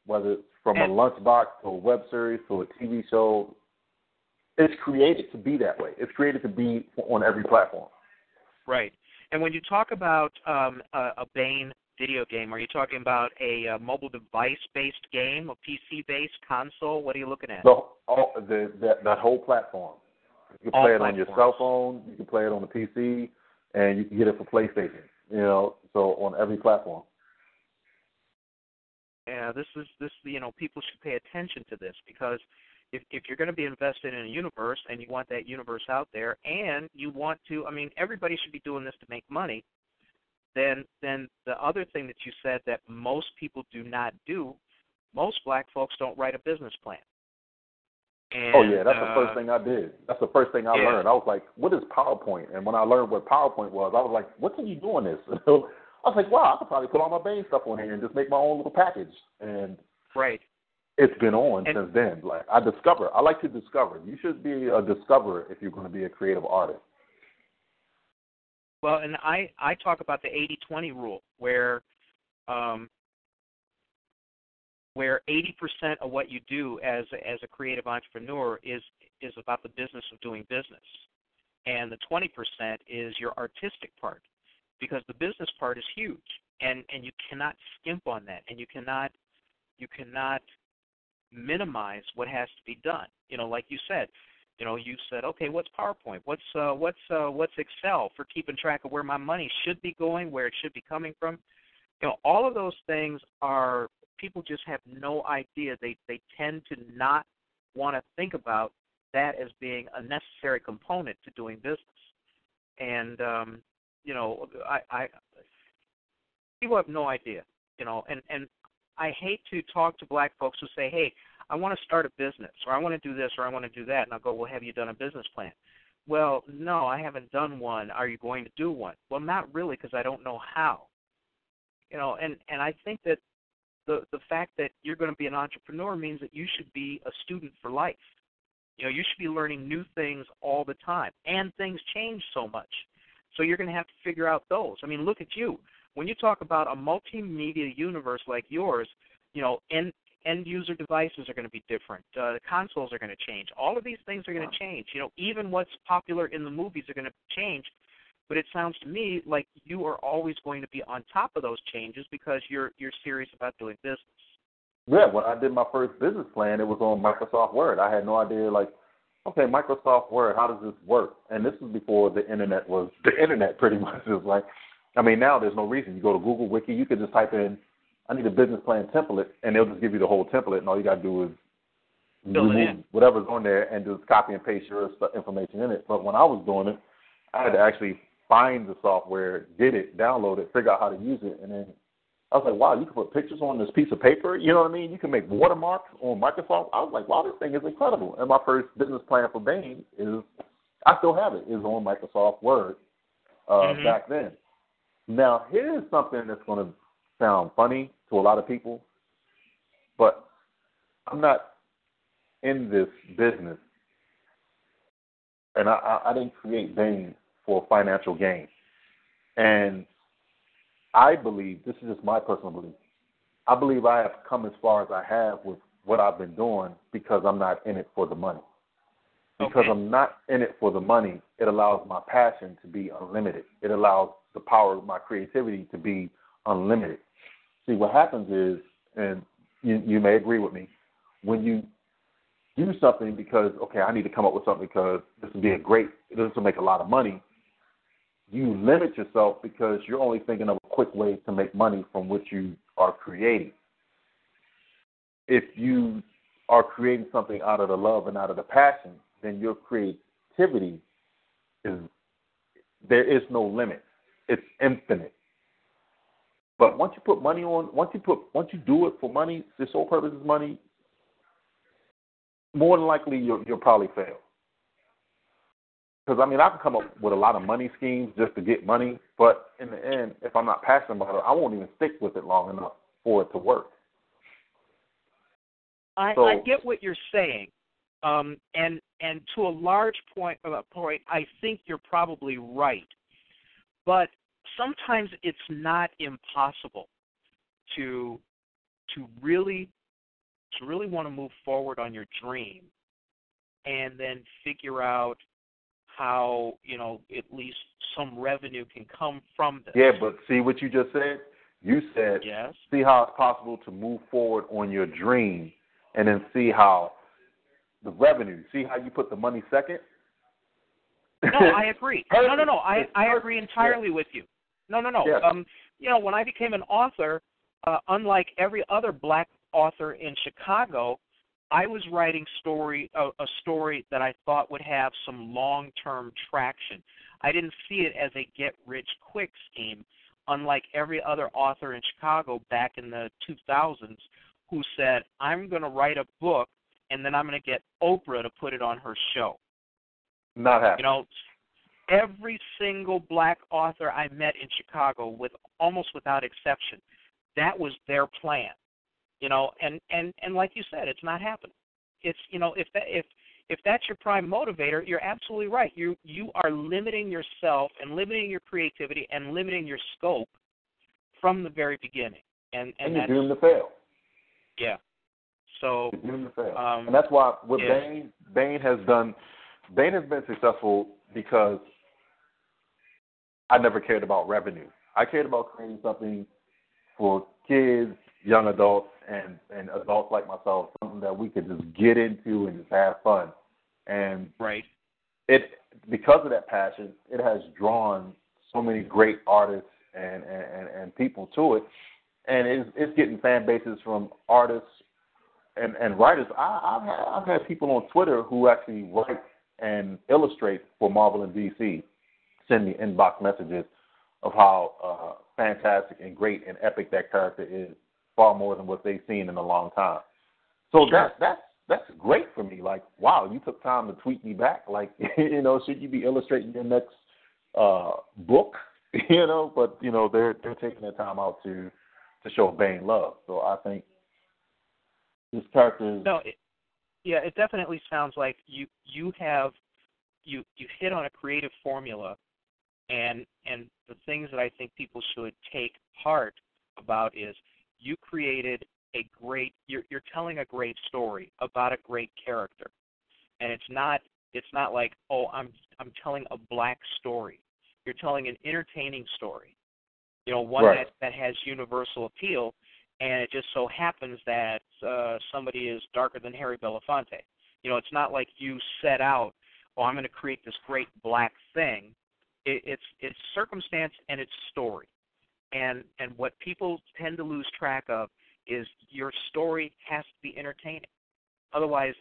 whether it's from a lunchbox to a web series to a TV show. It's created to be that way. It's created to be on every platform. Right. And when you talk about a Bane video game, are you talking about a mobile device-based game, a PC-based console? What are you looking at? That whole platform. You can play it on your cell phone, you can play it on the PC, and you can get it for PlayStation. So on every platform. Yeah, this people should pay attention to this because if you're going to be invested in a universe and you want that universe out there and you want to, everybody should be doing this to make money, then the other thing that you said that most people do not do, most black folks don't write a business plan. And, that's the first thing I did. That's the first thing I learned. I was like, what is PowerPoint? And when I learned what PowerPoint was, I was like, what can you do on this? I was like, wow, I could probably put all my Bane stuff on here and just make my own little package. And it's been on since then. Like I like to discover. You should be a discoverer if you're going to be a creative artist. Well, and I talk about the 80-20 rule where 80% of what you do as a creative entrepreneur is about the business of doing business, and the 20% is your artistic part, because the business part is huge, and you cannot skimp on that, and you cannot minimize what has to be done. Like you said, You said, okay, what's PowerPoint? What's Excel for keeping track of where my money should be going, where it should be coming from? All of those things are, people just have no idea. They tend to not want to think about that as being a necessary component to doing business. And I people have no idea, and I hate to talk to black folks who say, hey, I want to start a business, or I want to do this, or I want to do that. And I'll go, well, have you done a business plan? Well, no, I haven't done one. Are you going to do one? Well, not really, because I don't know how. And I think that the fact that you're going to be an entrepreneur means that you should be a student for life. You should be learning new things all the time, and things change so much. So you're going to have to figure out those. I mean, look at you. When you talk about a multimedia universe like yours, end user devices are going to be different. The consoles are going to change. All of these things are going to change. Even what's popular in the movies are going to change. But it sounds to me like you are always going to be on top of those changes because you're serious about doing business. Yeah, when I did my first business plan, it was on Microsoft Word. I had no idea, okay, Microsoft Word, how does this work? And this was before the internet was the internet, pretty much. It was now there's no reason. You go to Google Wiki, you could just type in, I need a business plan template, and they'll just give you the whole template, and all you got to do is remove whatever's on there and just copy and paste your information in it. But when I was doing it, I had to actually find the software, get it, download it, figure out how to use it, and then I was like, wow, you can put pictures on this piece of paper, you know what I mean? You can make watermarks on Microsoft. I was like, wow, this thing is incredible. And my first business plan for Bain I still have it, is on Microsoft Word back then. Now, here's something that's going to sound funny to a lot of people, but I'm not in this business, and I didn't create Bain for financial gain. And I believe, this is just my personal belief, I believe I have come as far as I have with what I've been doing because I'm not in it for the money. Because I'm not in it for the money, it allows my passion to be unlimited. It allows the power of my creativity to be unlimited. See, what happens is, and you may agree with me, when you do something because, okay, I need to come up with something because this will make a lot of money, you limit yourself because you're only thinking of a quick way to make money from what you are creating. If you are creating something out of the love and out of the passion, then your creativity there is no limit. It's infinite. But once you put money on, once you do it for money, the sole purpose is money, more than likely you'll probably fail. Because, I can come up with a lot of money schemes just to get money, but in the end, if I'm not passionate about it, I won't even stick with it long enough for it to work. I get what you're saying, and to a large point, I think you're probably right. But sometimes it's not impossible to really want to move forward on your dream, and then figure out how, at least some revenue can come from this. Yeah, but see what you just said? You said, yes. See how it's possible to move forward on your dream, and then see how the revenue, see how you put the money second? No, I agree. No. I agree entirely with you. No. Yes. When I became an author, unlike every other black author in Chicago, I was writing a story that I thought would have some long-term traction. I didn't see it as a get-rich-quick scheme, unlike every other author in Chicago back in the 2000s who said, I'm going to write a book, and then I'm going to get Oprah to put it on her show. Not happening. Every single black author I met in Chicago, almost without exception, that was their plan. And like you said, it's not happening. It's if that's your prime motivator, you're absolutely right. You are limiting yourself and limiting your creativity and limiting your scope from the very beginning. And you're doomed to fail. Yeah. So you're doomed to fail. And that's why what Bain has been successful because I never cared about revenue. I cared about creating something for kids, young adults, and adults like myself, something that we could just get into and just have fun. And right. Because of that passion, it has drawn so many great artists and people to it, and it's getting fan bases from artists and writers. I've had people on Twitter who actually write and illustrate for Marvel and DC send me inbox messages of how fantastic and great and epic that character is, far more than what they've seen in a long time. So that's great for me. Like, wow, you took time to tweet me back. Like, should you be illustrating your next book? But they're taking their time out to show Bane love. So I think this character is. No, it definitely sounds like you hit on a creative formula, and the things that I think people should take heart about is you created you're telling a great story about a great character, and it's not like, oh, I'm telling a black story. You're telling an entertaining story, one right. that has universal appeal, and it just so happens that somebody is darker than Harry Belafonte. It's not like you set out, oh, I'm going to create this great black thing. It's circumstance and it's story, and what people tend to lose track of is your story has to be entertaining. Otherwise,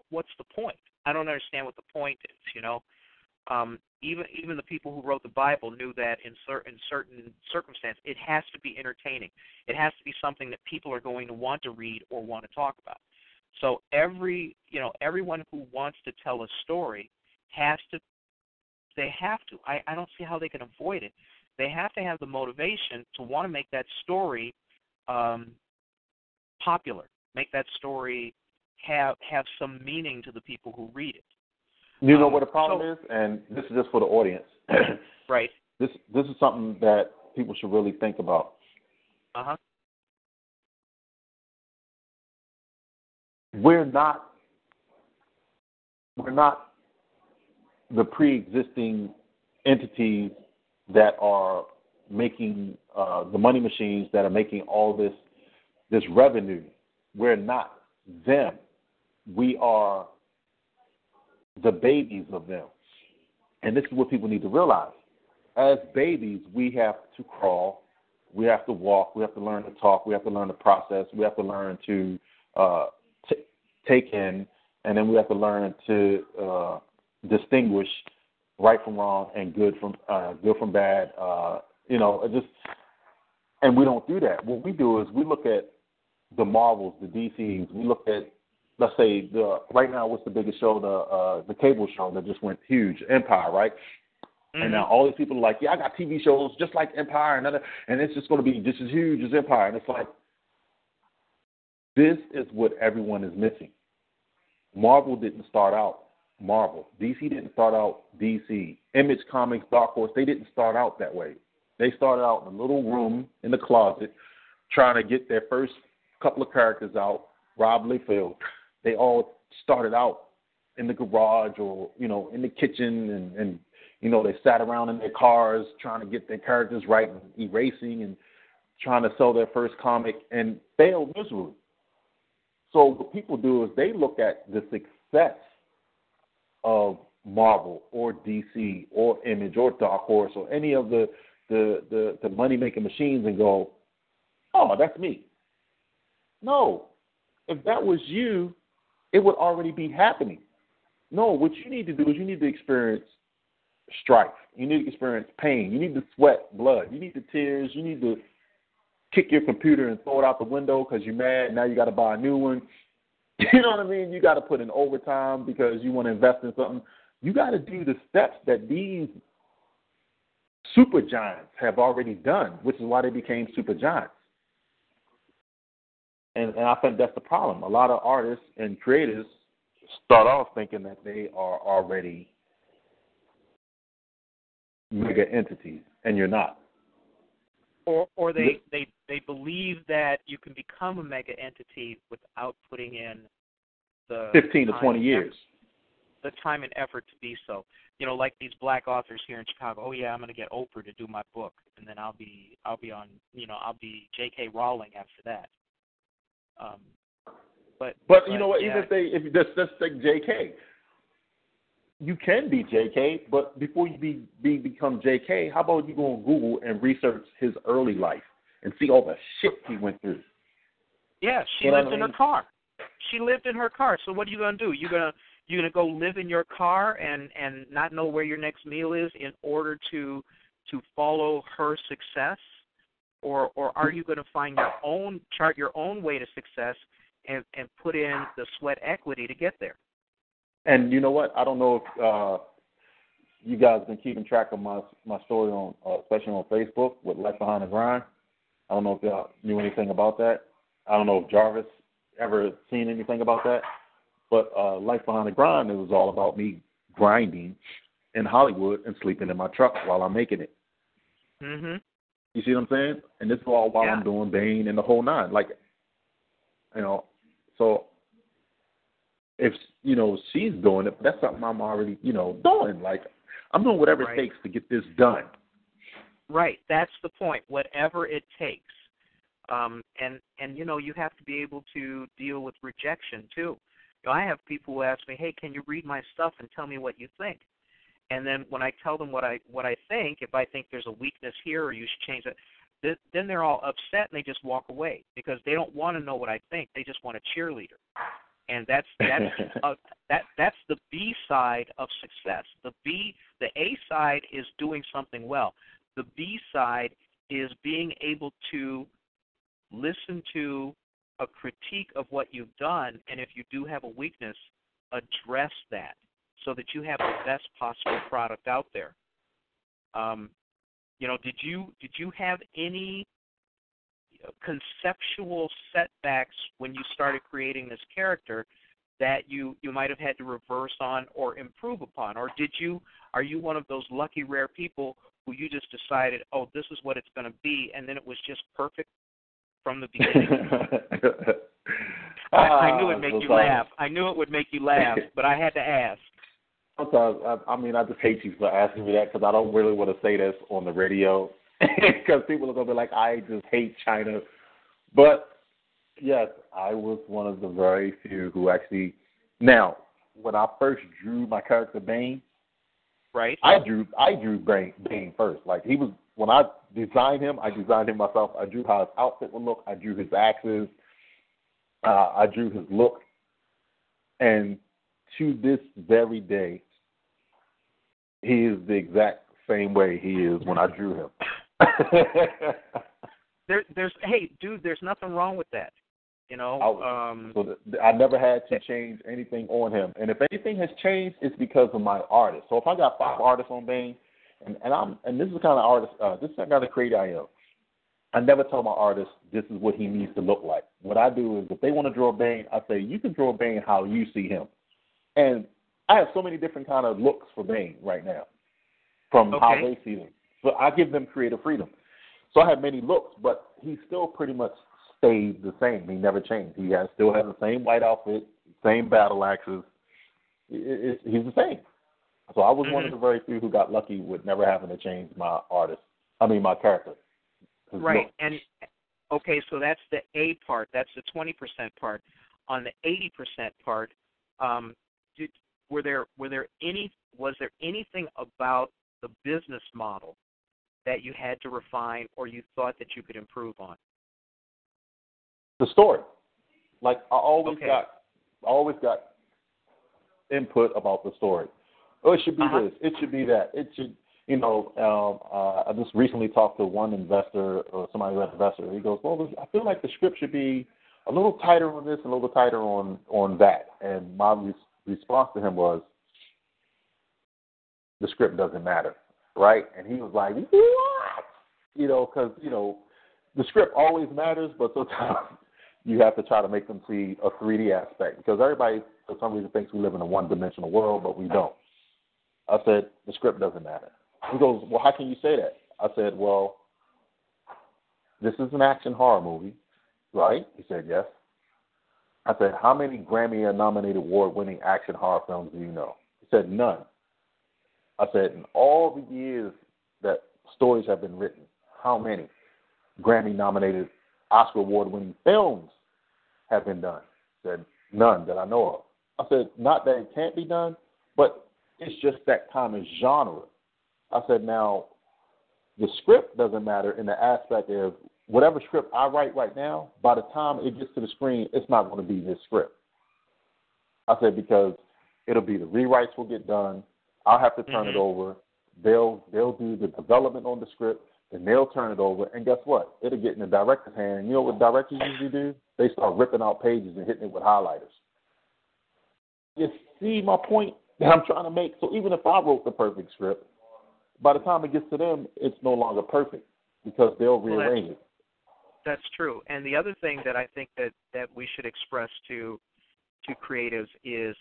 what's the point? I don't understand what the point is. Even the people who wrote the Bible knew that in certain circumstances, it has to be entertaining. It has to be something that people are going to want to read or want to talk about. So everyone who wants to tell a story they have to. I don't see how they can avoid it. They have to have the motivation to want to make that story popular, make that story have some meaning to the people who read it. You know what the problem is, and this is just for the audience. Right. This is something that people should really think about. Uh-huh. We're not the pre-existing entities that are making the money machines that are making all this revenue. We're not them. We are the babies of them. And this is what people need to realize. As babies, we have to crawl, we have to walk, we have to learn to talk, we have to learn to process, we have to learn to take in, and then we have to learn to distinguish right from wrong and good from bad. And we don't do that. What we do is we look at the Marvels, the DCs. We look at, let's say, right now, what's the biggest show? The cable show that just went huge, Empire, right? Mm-hmm. And now all these people are like, yeah, I got TV shows just like Empire, and it's just going to be just as huge as Empire. And it's like, this is what everyone is missing. Marvel didn't start out Marvel. DC didn't start out DC. Image Comics, Dark Horse, they didn't start out that way. They started out in a little room in the closet trying to get their first couple of characters out. Rob Liefeld. They all started out in the garage or, in the kitchen and they sat around in their cars trying to get their characters right and erasing and trying to sell their first comic and failed miserably. So what people do is they look at the success of Marvel or DC or Image or Dark Horse or any of the money-making machines and go, oh, that's me. No. If that was you, it would already be happening. No, what you need to do is you need to experience strife. You need to experience pain. You need to sweat blood. You need the tears. You need to kick your computer and throw it out the window because you're mad. Now you got to buy a new one. You know what I mean? You got to put in overtime because you want to invest in something. You got to do the steps that these super giants have already done, which is why they became super giants. And I think that's the problem. A lot of artists and creators start off thinking that they are already mega entities, and you're not. Or they believe that you can become a mega entity without putting in the 15 to 20 years. The time and effort to be so. Like these black authors here in Chicago. Oh yeah, I'm going to get Oprah to do my book, and then I'll be on. I'll be J.K. Rowling after that. But you know what? Yeah. Even if let's take JK, you can be JK, but before you become JK, how about you go on Google and research his early life and see all the shit he went through? Yeah, she lived in her car. She lived in her car. So what are you gonna do? You're gonna go live in your car and not know where your next meal is in order to follow her success, or are you gonna chart your own way to success and put in the sweat equity to get there? And you know what? I don't know if you guys been keeping track of my story on, especially on Facebook with Life Behind the Grind. I don't know if y'all knew anything about that. I don't know if Jarvis ever seen anything about that. But Life Behind the Grind, it was all about me grinding in Hollywood and sleeping in my truck while I'm making it. Mhm. You see what I'm saying? And this is all while I'm doing Bane and the whole nine. Like, you know, so if, you know, she's doing it, that's something I'm already, you know, doing. Like, I'm doing whatever it takes to get this done. Right. That's the point. Whatever it takes. And you know, you have to be able to deal with rejection too. You know, I have people who ask me, "Hey, can you read my stuff and tell me what you think?" And then when I tell them what I think, if I think there's a weakness here or you should change it, then they're all upset and they just walk away because they don't want to know what I think. They just want a cheerleader. And that's the B side of success. The A side is doing something well. The B side is being able to listen to a critique of what you've done, and if you do have a weakness, address that so that you have the best possible product out there. You know, did you have any conceptual setbacks when you started creating this character that you might have had to reverse on or improve upon? Or are you one of those lucky rare people who you just decided, oh, this is what it's going to be, and then it was just perfect from the beginning? I knew it'd make you laugh. I knew it would make you laugh, but I had to ask. Sometimes, I just hate you for asking me that because I don't really want to say this on the radio because people are going to be like, I just hate Chyna. But, yes, I was one of the very few who actually – now, when I first drew my character Bane, right? I drew Bane first. Like, he was – when I designed him myself. I drew how his outfit would look. I drew his axes. I drew his look. And to this very day, he is the exact same way he is when I drew him. There's nothing wrong with that. You know, I never had to change anything on him. And if anything has changed, it's because of my artist. So if I got 5 artists on Bane, and this is the kind of artist, this is the kind of creator I am. I never tell my artist this is what he needs to look like. What I do is if they want to draw Bane, I say you can draw Bane how you see him. And I have so many different kind of looks for Bane right now from how they see him. So I give them creative freedom. So I have many looks, but he still pretty much stayed the same. He never changed. He still has the same white outfit, same battle axes. He's the same. So I was one of the very few who got lucky with never having to change my character. Right. Look. And okay, so that's the A part. That's the 20% part. On the 80% part, was there anything about the business model that you had to refine or you thought that you could improve on? The story. Like I always got input about the story. Oh, it should be this. It should be that. It should, I just recently talked to one investor or somebody who's an investor. He goes, well, I feel like the script should be a little tighter on this and a little tighter on that. And my response to him was, the script doesn't matter, right? And he was like, what? Because, the script always matters, but sometimes you have to try to make them see a 3D aspect because everybody, for some reason, thinks we live in a one-dimensional world, but we don't. I said, the script doesn't matter. He goes, well, how can you say that? I said, well, this is an action horror movie, right? He said, yes. I said, how many Grammy-nominated award-winning action horror films do you know? He said, none. I said, in all the years that stories have been written, how many Grammy-nominated, Oscar award-winning films have been done? Said, none that I know of. I said, not that it can't be done, but it's just that kind of genre. I said, now, the script doesn't matter in the aspect of whatever script I write right now, by the time it gets to the screen, it's not going to be this script. I said, because it'll be the rewrites will get done. I'll have to turn it over. They'll do the development on the script, and they'll turn it over. And guess what? It'll get in the director's hand. And you know what directors usually do? They start ripping out pages and hitting it with highlighters. You see my point that I'm trying to make? So even if I wrote the perfect script, by the time it gets to them, it's no longer perfect because they'll rearrange it. That's true. And the other thing that I think that we should express to creatives is,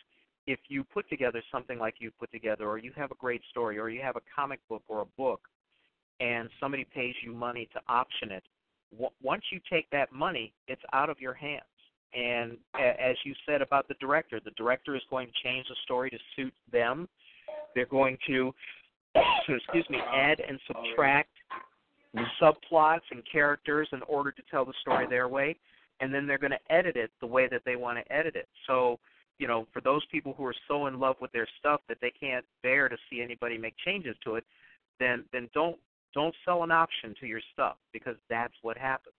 if you put together something like you put together, or you have a great story, or you have a comic book or a book, and somebody pays you money to option it, once you take that money, it's out of your hands. And as you said about the director is going to change the story to suit them. They're going to, add and subtract subplots and characters in order to tell the story their way, and then they're going to edit it the way that they want to edit it. So, for those people who are so in love with their stuff that they can't bear to see anybody make changes to it, then don't sell an option to your stuff, because that's what happens.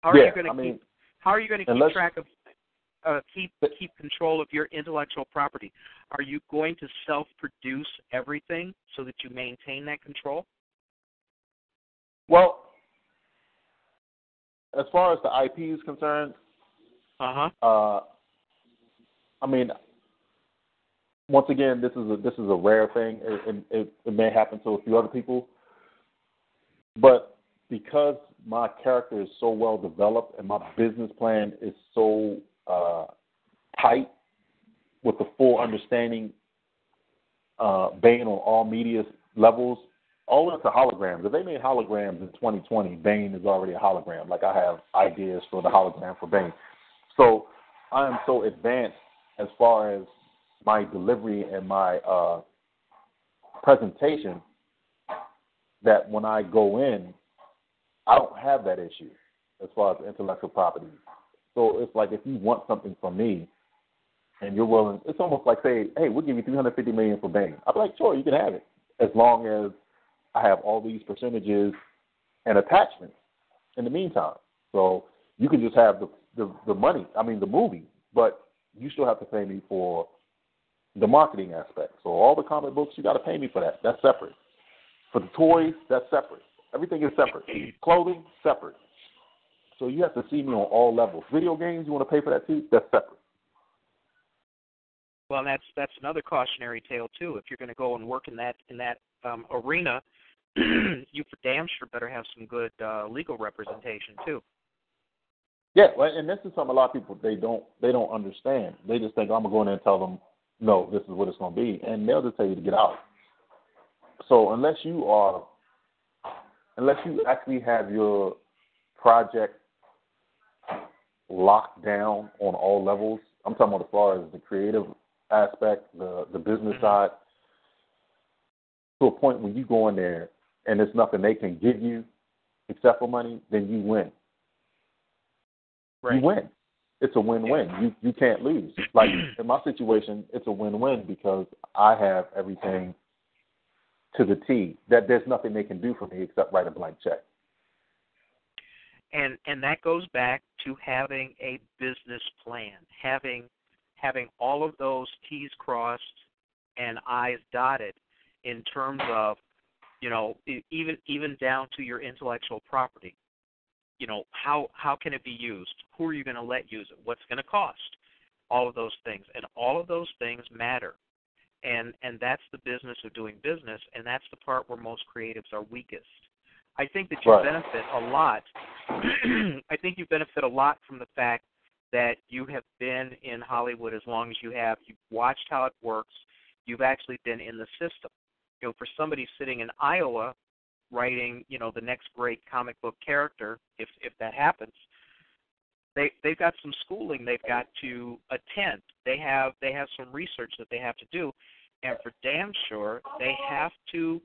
How are you going to keep track of keep control of your intellectual property? Are you going to self-produce everything so that you maintain that control? Well, as far as the IP is concerned, once again, this is a rare thing. It may happen to a few other people, but because my character is so well developed and my business plan is so tight, with the full understanding, Bane on all media levels, all into holograms. If they made holograms in 2020, Bane is already a hologram. Like, I have ideas for the hologram for Bane. So I am so advanced as far as my delivery and my presentation that when I go in, I don't have that issue as far as intellectual property. So it's like, if you want something from me and you're willing, it's almost like saying, hey, we'll give you $350 million for Bane. I'll be like, sure, you can have it, as long as I have all these percentages and attachments in the meantime. So you can just have the money, the movie, but you still have to pay me for the marketing aspect. So all the comic books, you got to pay me for that. That's separate. For the toys, that's separate. Everything is separate. Clothing, separate. So you have to see me on all levels. Video games, you want to pay for that too? That's separate. Well, that's another cautionary tale too. If you're going to go and work in that arena, you for damn sure better have some good legal representation too. Yeah, and this is something a lot of people they don't understand. They just think, I'm gonna go in there and tell them, no, this is what it's gonna be, and they'll just tell you to get out. So unless you actually have your project locked down on all levels, I'm talking about as far as the creative aspect, the business side, to a point where you go in there and there's nothing they can give you except for money, then you win. Right. You win. It's a win-win. Yeah. You can't lose. Like, in my situation, it's a win-win because I have everything to the T. That there's nothing they can do for me except write a blank check. And that goes back to having a business plan, having all of those T's crossed and I's dotted in terms of, even down to your intellectual property. How can it be used? Who are you going to let use it? What's going to cost? All of those things. And all of those things matter. And that's the business of doing business, and that's the part where most creatives are weakest. I think that you benefit a lot. I think you benefit a lot from the fact that you have been in Hollywood as long as you have. You've watched how it works. You've actually been in the system. For somebody sitting in Iowa writing, the next great comic book character, if that happens, they've got some schooling they've got to attend. They have some research that they have to do, and for damn sure they have to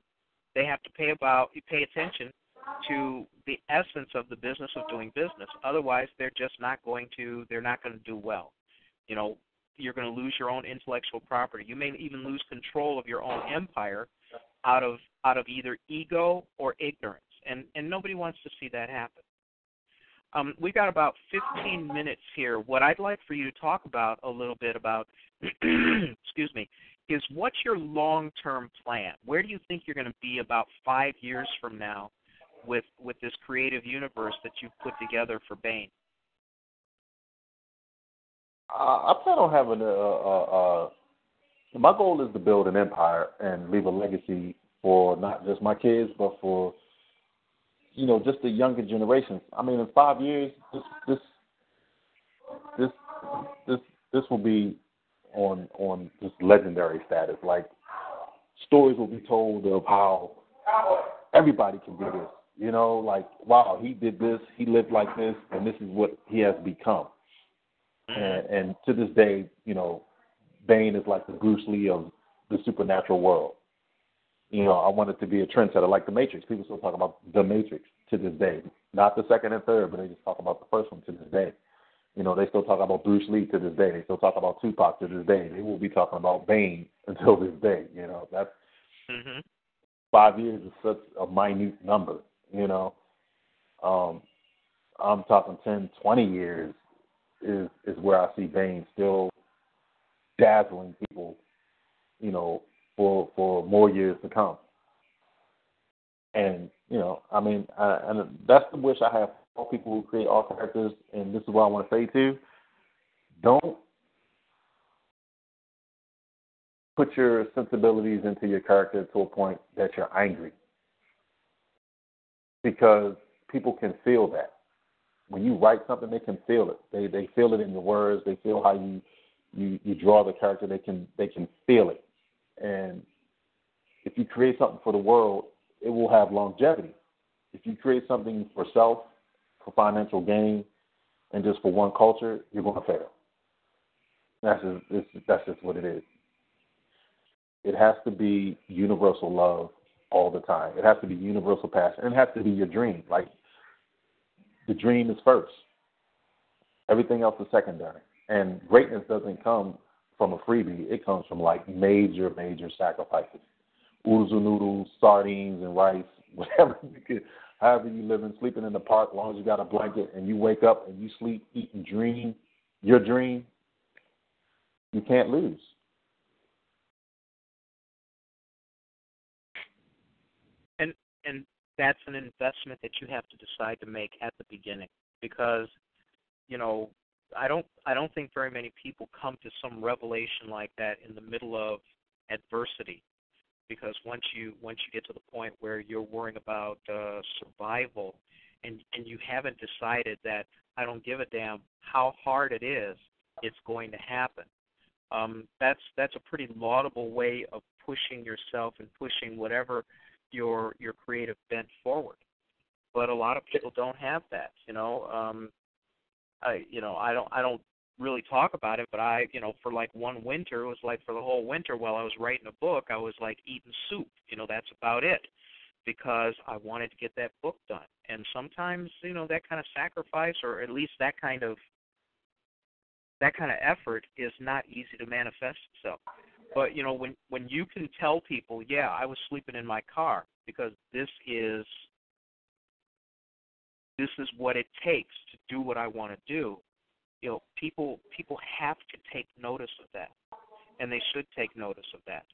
pay attention to the essence of the business of doing business. Otherwise, they're not going to do well. You know, you're going to lose your own intellectual property. You may even lose control of your own empire out of either ego or ignorance, and nobody wants to see that happen. We've got about 15 minutes here. What I'd like for you to talk about a little bit about, excuse me, is what's your long-term plan? Where do you think you're going to be about 5 years from now with this creative universe that you've put together for Bain? I plan on having my goal is to build an empire and leave a legacy for not just my kids, but for, you know, just the younger generations. I mean, in 5 years, this will be on just legendary status. Like, stories will be told of how everybody can do this. You know, like, wow, he did this, he lived like this, and this is what he has become. And to this day, you know, Bain is like the Bruce Lee of the supernatural world. You know, I want it to be a trendsetter like The Matrix. People still talk about The Matrix to this day. Not the second and third, but they just talk about the first one to this day. You know, they still talk about Bruce Lee to this day. They still talk about Tupac to this day. They will be talking about Bain until this day. You know, that's 5 years is such a minute number, you know. I'm talking 10, 20 years is where I see Bain still dazzling people, you know, for more years to come. And, you know, I mean, and that's the wish I have for people who create all characters, and this is what I want to say too. Don't put your sensibilities into your character to a point that you're angry, because people can feel that. When you write something, they can feel it. They feel it in your words. They feel how you draw the character. They can feel it. And if you create something for the world, it will have longevity. If you create something for self, for financial gain, and just for one culture, you're going to fail. That's just what it is. It has to be universal love all the time. It has to be universal passion. And it has to be your dream. Like, the dream is first. Everything else is secondary. And greatness doesn't come from a freebie. It comes from, like, major, major sacrifices. Oodles and noodles, sardines and rice, whatever you could, however you live in, sleeping in the park, as long as you got a blanket and you wake up and you sleep, eat, and dream your dream, you can't lose. And that's an investment that you have to decide to make at the beginning, because, you know, I don't think very many people come to some revelation like that in the middle of adversity, because once you get to the point where you're worrying about survival, and you haven't decided that I don't give a damn how hard it is, it's going to happen. That's a pretty laudable way of pushing yourself and pushing whatever your creative bent forward. But a lot of people don't have that, you know. I don't really talk about it, but for like one winter, it was like for the whole winter while I was writing a book, I was like eating soup. You know, that's about it, because I wanted to get that book done. And sometimes, you know, that kind of sacrifice, or at least that kind of effort, is not easy to manifest itself. But, you know, when you can tell people, yeah, I was sleeping in my car because this is what it takes to do what I want to do, you know, people have to take notice of that, and they should take notice of that.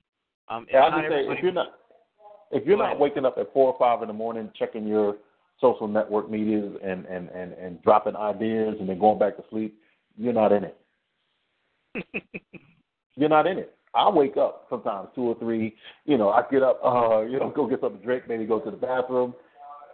If you're not waking up at 4 or 5 in the morning, checking your social network medias and dropping ideas and then going back to sleep, you're not in it. You're not in it. I wake up sometimes 2 or 3. You know, I get up, go get something to drink, maybe go to the bathroom,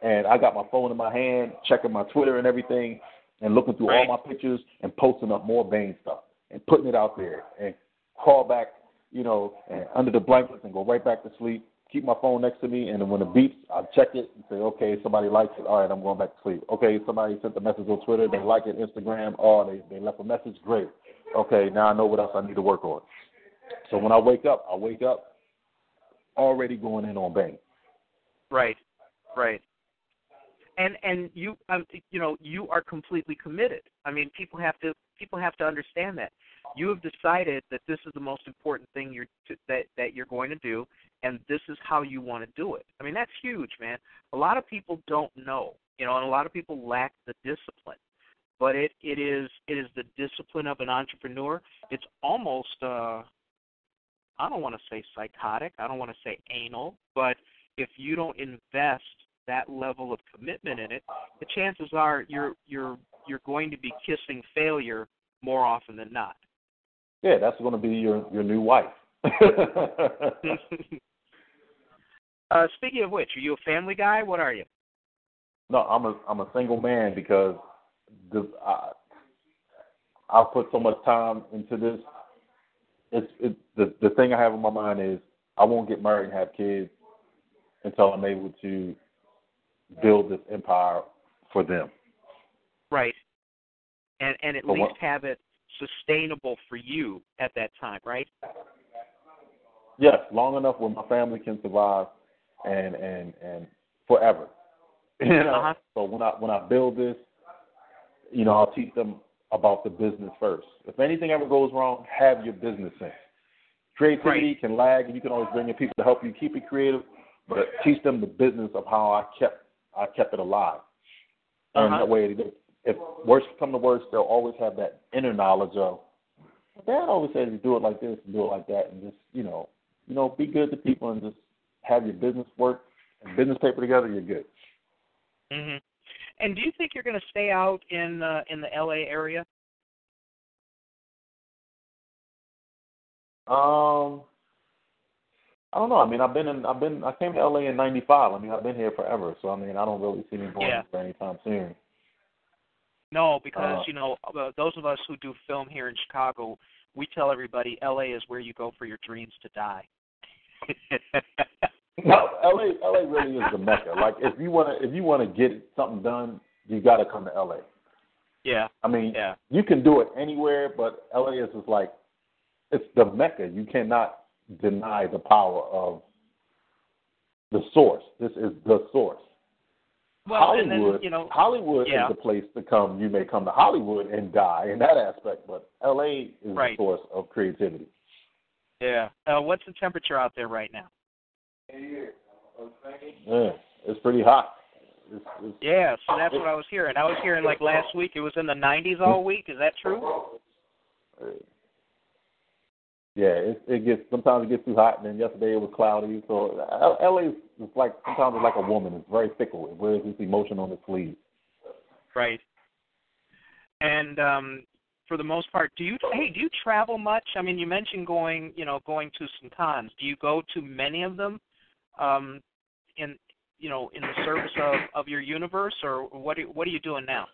and I got my phone in my hand, checking my Twitter and everything, and looking through all my pictures and posting up more Bain stuff and putting it out there, and crawl back, you know, and under the blankets and go right back to sleep. Keep my phone next to me, and then when it beeps, I'll check it and say, okay, somebody likes it. All right, I'm going back to sleep. Okay, somebody sent a message on Twitter. They like it. Instagram. Oh, they left a message. Great. Okay, now I know what else I need to work on. So when I wake up already going in on Bain. Right. And you you are completely committed. I mean, people have to understand that you have decided that this is the most important thing that you're going to do, and this is how you want to do it. I mean, that's huge, man. A lot of people don't know, and a lot of people lack the discipline. But it is the discipline of an entrepreneur. It's almost I don't want to say psychotic. I don't want to say anal, but if you don't invest that level of commitment in it, the chances are you're going to be kissing failure more often than not. Yeah, that's going to be your new wife. Speaking of which, are you a family guy? What are you? No, I'm a single man because I've put so much time into this. The thing I have in my mind is I won't get married and have kids until I'm able to build this empire for them. Right. And at least have it sustainable for you at that time, right? Yes, long enough where my family can survive and forever. Uh-huh. So when I build this, I'll teach them about the business first. If anything ever goes wrong, have your business sense. Creativity can lag, and you can always bring in people to help you keep it creative, but teach them the business of how I kept it alive. And that way, if worst come to worst, they'll always have that inner knowledge of, Dad always says you do it like this and do it like that, and just, be good to people and just have your business work and business paper together, you're good. Mhm. And do you think you're going to stay out in the LA area? I don't know. I mean, I came to LA in '95. I mean, I've been here forever, so I mean, I don't really see me going for anytime soon. No, because those of us who do film here in Chicago, we tell everybody LA is where you go for your dreams to die. No, LA really is the mecca. Like if you wanna get something done, you got to come to LA. Yeah. I mean, you can do it anywhere, but LA is just like it's the mecca. You cannot deny the power of the source. This is the source. Well, Hollywood, and then, Hollywood is the place to come. You may come to Hollywood and die in that aspect, but LA is the source of creativity. Yeah. What's the temperature out there right now? Yeah, it's pretty hot. Yeah, so that's what I was hearing. I was hearing like last week it was in the 90s all week. Is that true? Yeah, sometimes it gets too hot, and then yesterday it was cloudy. So LA is like sometimes it's like a woman. It's very fickle. It wears its emotion on its sleeve. Right. And for the most part, do you travel much? I mean, you mentioned going to some cons. Do you go to many of them? In the service of your universe, or what are you doing now?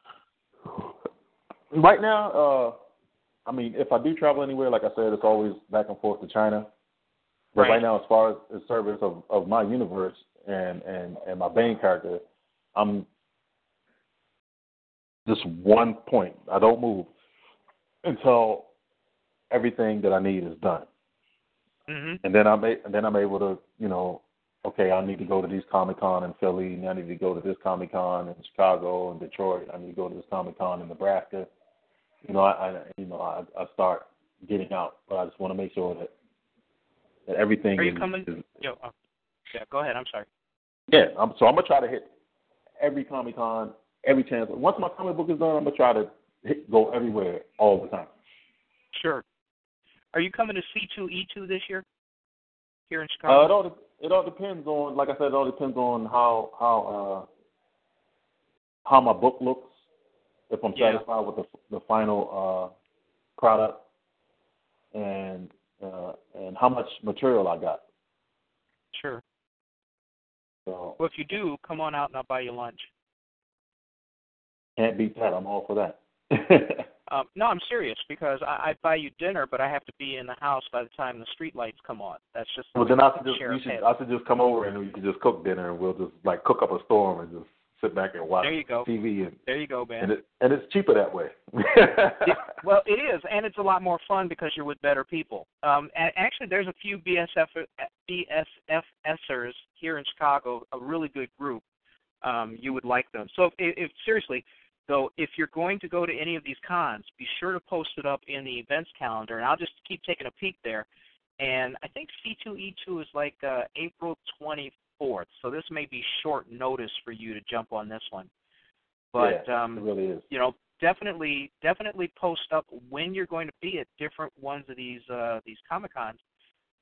Right now, I mean, if I do travel anywhere, like I said, it's always back and forth to China. But right now, as far as the service of my universe and my Bane character, I'm just one point. I don't move until everything that I need is done. Mm-hmm. And then I'm able to, okay, I need to go to these Comic-Con in Philly, and I need to go to this Comic-Con in Chicago and Detroit. I need to go to this Comic-Con in Nebraska. I start getting out, but I just want to make sure that everything. Are you coming? Yeah, go ahead. I'm sorry. Yeah, I'm gonna try to hit every Comic-Con, every chance. Once my comic book is done, I'm gonna try to go everywhere all the time. Sure. Are you coming to C2E2 this year here in Chicago? It all depends on, like I said, it all depends on how my book looks. If I'm satisfied with the final product and how much material I got. Sure. So, well, if you do, come on out and I'll buy you lunch. Can't beat that. I'm all for that. No, I'm serious, because I buy you dinner, but I have to be in the house by the time the street lights come on. That's just. Well, then I should just come over and we can just cook dinner, and we'll just like cook up a storm and just sit back and watch TV. There you go, man. And it's cheaper that way. Well, it is, and it's a lot more fun because you're with better people. Actually, there's a few BSFSers here in Chicago, a really good group you would like them. So if seriously, though, if you're going to go to any of these cons, be sure to post it up in the events calendar, and I'll just keep taking a peek there. And I think C2E2 is like April 24th, so this may be short notice for you to jump on this one. But it really is. Definitely post up when you're going to be at different ones of these Comic-Cons,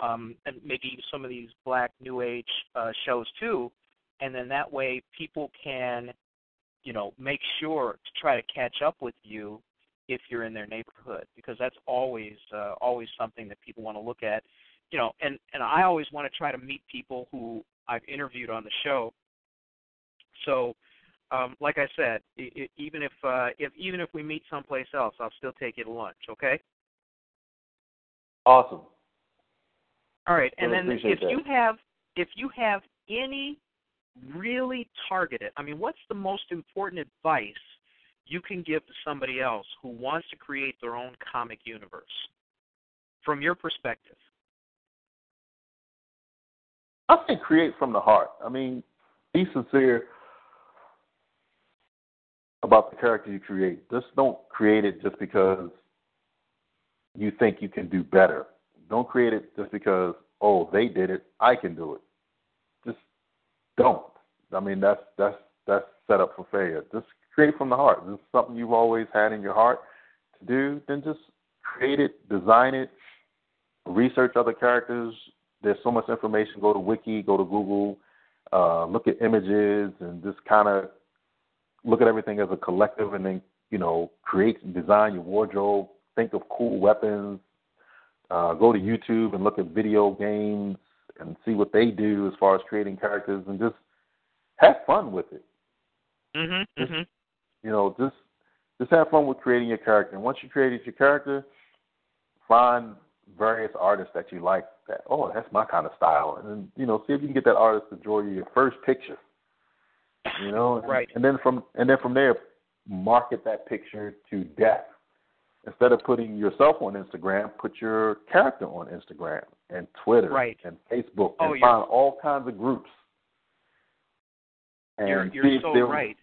and maybe some of these Black New Age shows too, and then that way people can, make sure to try to catch up with you if you're in their neighborhood, because that's always something that people want to look at, and I always want to try to meet people who I've interviewed on the show. So, like I said, even if we meet someplace else, I'll still take you to lunch. Okay. Awesome. All right, and Really then if you have any really targeted, what's the most important advice you can give to somebody else who wants to create their own comic universe, from your perspective? I think create from the heart. Be sincere about the character you create. Just don't create it just because you think you can do better. Don't create it just because, they did it, I can do it. Just don't. That's set up for failure. Just create from the heart. If it's something you've always had in your heart to do, then just create it, design it, research other characters. There's so much information. Go to Wiki, go to Google, look at images, and just kind of look at everything as a collective, and then, create and design your wardrobe. Think of cool weapons. Go to YouTube and look at video games and see what they do as far as creating characters, and just have fun with it. Just have fun with creating your character. And once you created your character, find various artists that you like that, that's my kind of style. And then, see if you can get that artist to draw you your first picture. Right. And then from there, market that picture to death. Instead of putting yourself on Instagram, put your character on Instagram and Twitter and Facebook, and find all kinds of groups. And you're so right.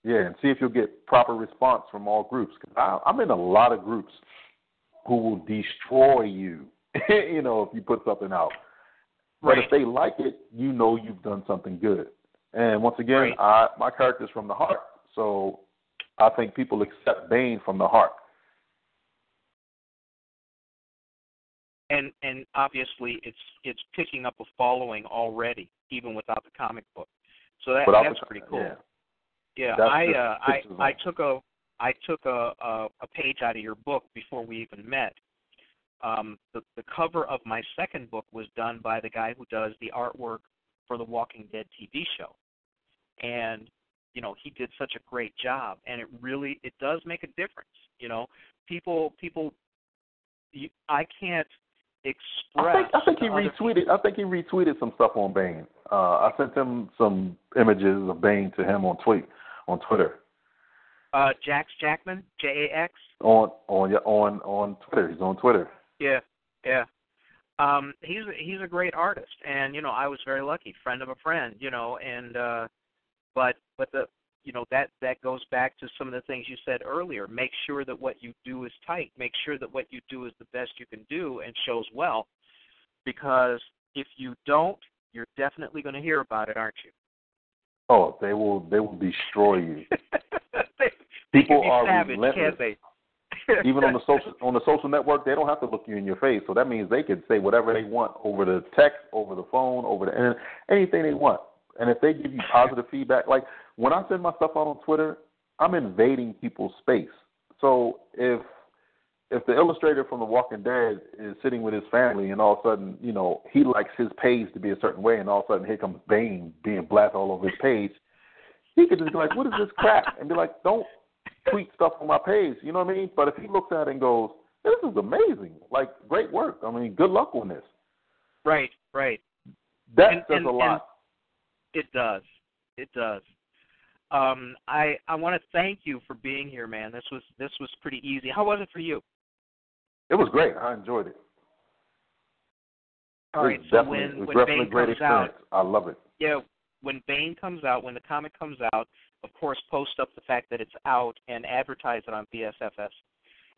Yeah, and see if you'll get proper response from all groups. Because I'm in a lot of groups who will destroy you, if you put something out. But if they like it, you've done something good. And once again, my character's from the heart. So I think people accept Bane from the heart. And obviously it's picking up a following already, even without the comic book. So that's pretty cool. Yeah. I took a page out of your book before we even met. The cover of my second book was done by the guy who does the artwork for the Walking Dead TV show, and he did such a great job, and it does make a difference. People. I can't express. I think he retweeted. I think he retweeted some stuff on Bane. I sent him some images of Bane to him on Twitter. Jax Jackman, JAX. On Twitter. He's on Twitter. Yeah. He's a great artist, and I was very lucky, friend of a friend, and but that goes back to some of the things you said earlier. Make sure that what you do is tight. Make sure that what you do is the best you can do and shows well, because if you don't, you're definitely going to hear about it, aren't you? Oh, they will destroy you. People are savage, relentless. can't they? Even on the social network, they don't have to look you in your face. So that means they can say whatever they want over the text, over the phone, over the internet, anything they want. And if they give you positive feedback, like when I send my stuff out on Twitter, I'm invading people's space. So if the illustrator from The Walking Dead is sitting with his family and all of a sudden, he likes his page to be a certain way, and all of a sudden here comes Bane being blasted all over his page, he could just be like, what is this crap? And be like, don't tweet stuff on my page, you know what I mean? But if he looks at it and goes, this is amazing, like, great work. Good luck on this. Right. That says a lot. It does. I want to thank you for being here, man. This was pretty easy. How was it for you? It was great. I enjoyed it. All right. So when Bane comes out, I love it. Yeah. when Bane comes out, when the comic comes out, of course, post up the fact that it's out and advertise it on BSFS,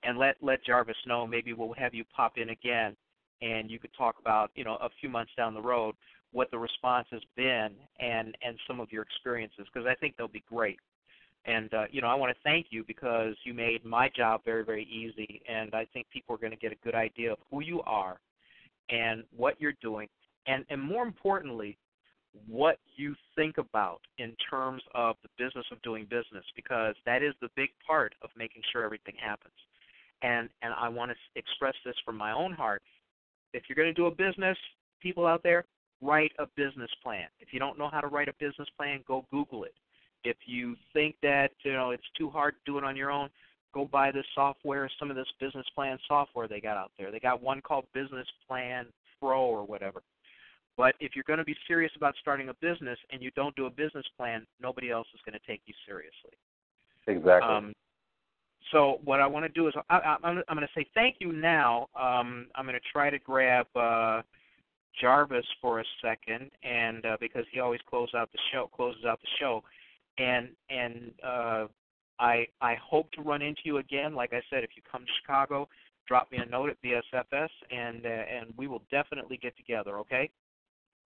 and let Jarvis know. Maybe we'll have you pop in again, and you could talk about, a few months down the road what the response has been and some of your experiences, because I think they'll be great. And, I want to thank you because you made my job very, very easy, and I think people are going to get a good idea of who you are and what you're doing, and more importantly, what you think about in terms of the business of doing business, because that is the big part of making sure everything happens. And I want to express this from my own heart. If you're going to do a business, people out there, write a business plan. If you don't know how to write a business plan, go Google it. If you think that, it's too hard to do it on your own, go buy this software, some of this business plan software they got out there. They got one called Business Plan Pro or whatever. But if you're going to be serious about starting a business and you don't do a business plan, nobody else is going to take you seriously. Exactly. So what I want to do is I'm going to say thank you now. I'm going to try to grab Jarvis for a second, and because he always closes out the show. And I hope to run into you again. Like I said, if you come to Chicago, drop me a note at BSFS, and we will definitely get together, okay?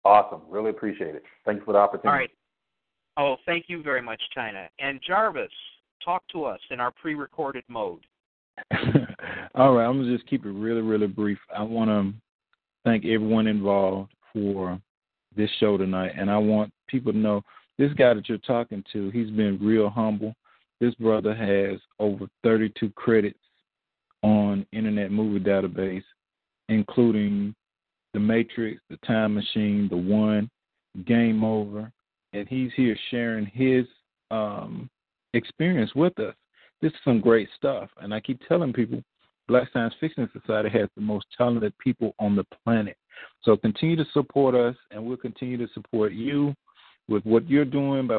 Awesome. Really appreciate it. Thanks for the opportunity. All right. Oh, thank you very much, Chyna. And Jarvis, talk to us in our pre-recorded mode. All right. I'm going to just keep it really, really brief. I want to thank everyone involved for this show tonight, and I want people to know this guy that you're talking to, he's been real humble. This brother has over 32 credits on Internet Movie Database, including The Matrix, The Time Machine, The One, Game Over, and he's here sharing his experience with us. This is some great stuff, and I keep telling people Black Science Fiction Society has the most talented people on the planet. So continue to support us, and we'll continue to support you with what you're doing by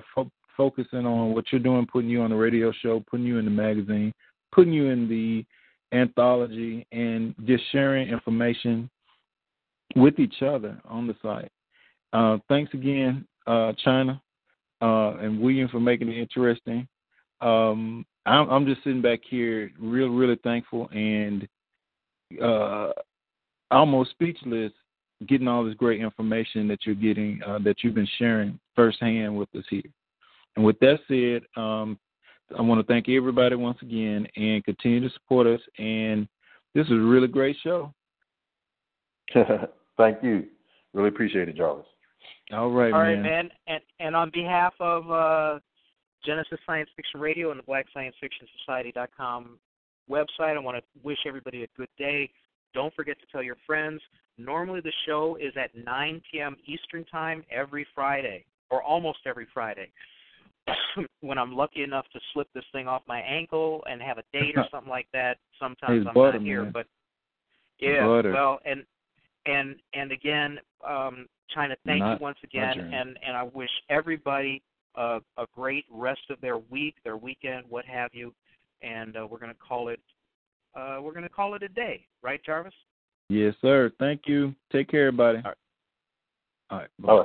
focusing on what you're doing, putting you on the radio show, putting you in the magazine, putting you in the anthology, and just sharing information with each other on the site. Thanks again, Chyna and William, for making it interesting. I'm just sitting back here really thankful and almost speechless, getting all this great information that you're getting, that you've been sharing firsthand with us here. And with that said, I want to thank everybody once again and continue to support us. And this is a really great show. Thank you. Really appreciate it, Jarvis. All right, man. And on behalf of Genesis Science Fiction Radio and the BlackScienceFictionSociety.com website, I want to wish everybody a good day. Don't forget to tell your friends. Normally the show is at 9 p.m. Eastern Time every Friday, or almost every Friday. When I'm lucky enough to slip this thing off my ankle and have a date or something like that, sometimes I'm not here. Man. But yeah, well, and again, Chyna, thank you once again, and I wish everybody a great rest of their week, their weekend, what have you, and we're going to call it. We're going to call it a day, right, Jarvis? Yes, sir. Thank you. Take care, everybody. All right. Bye.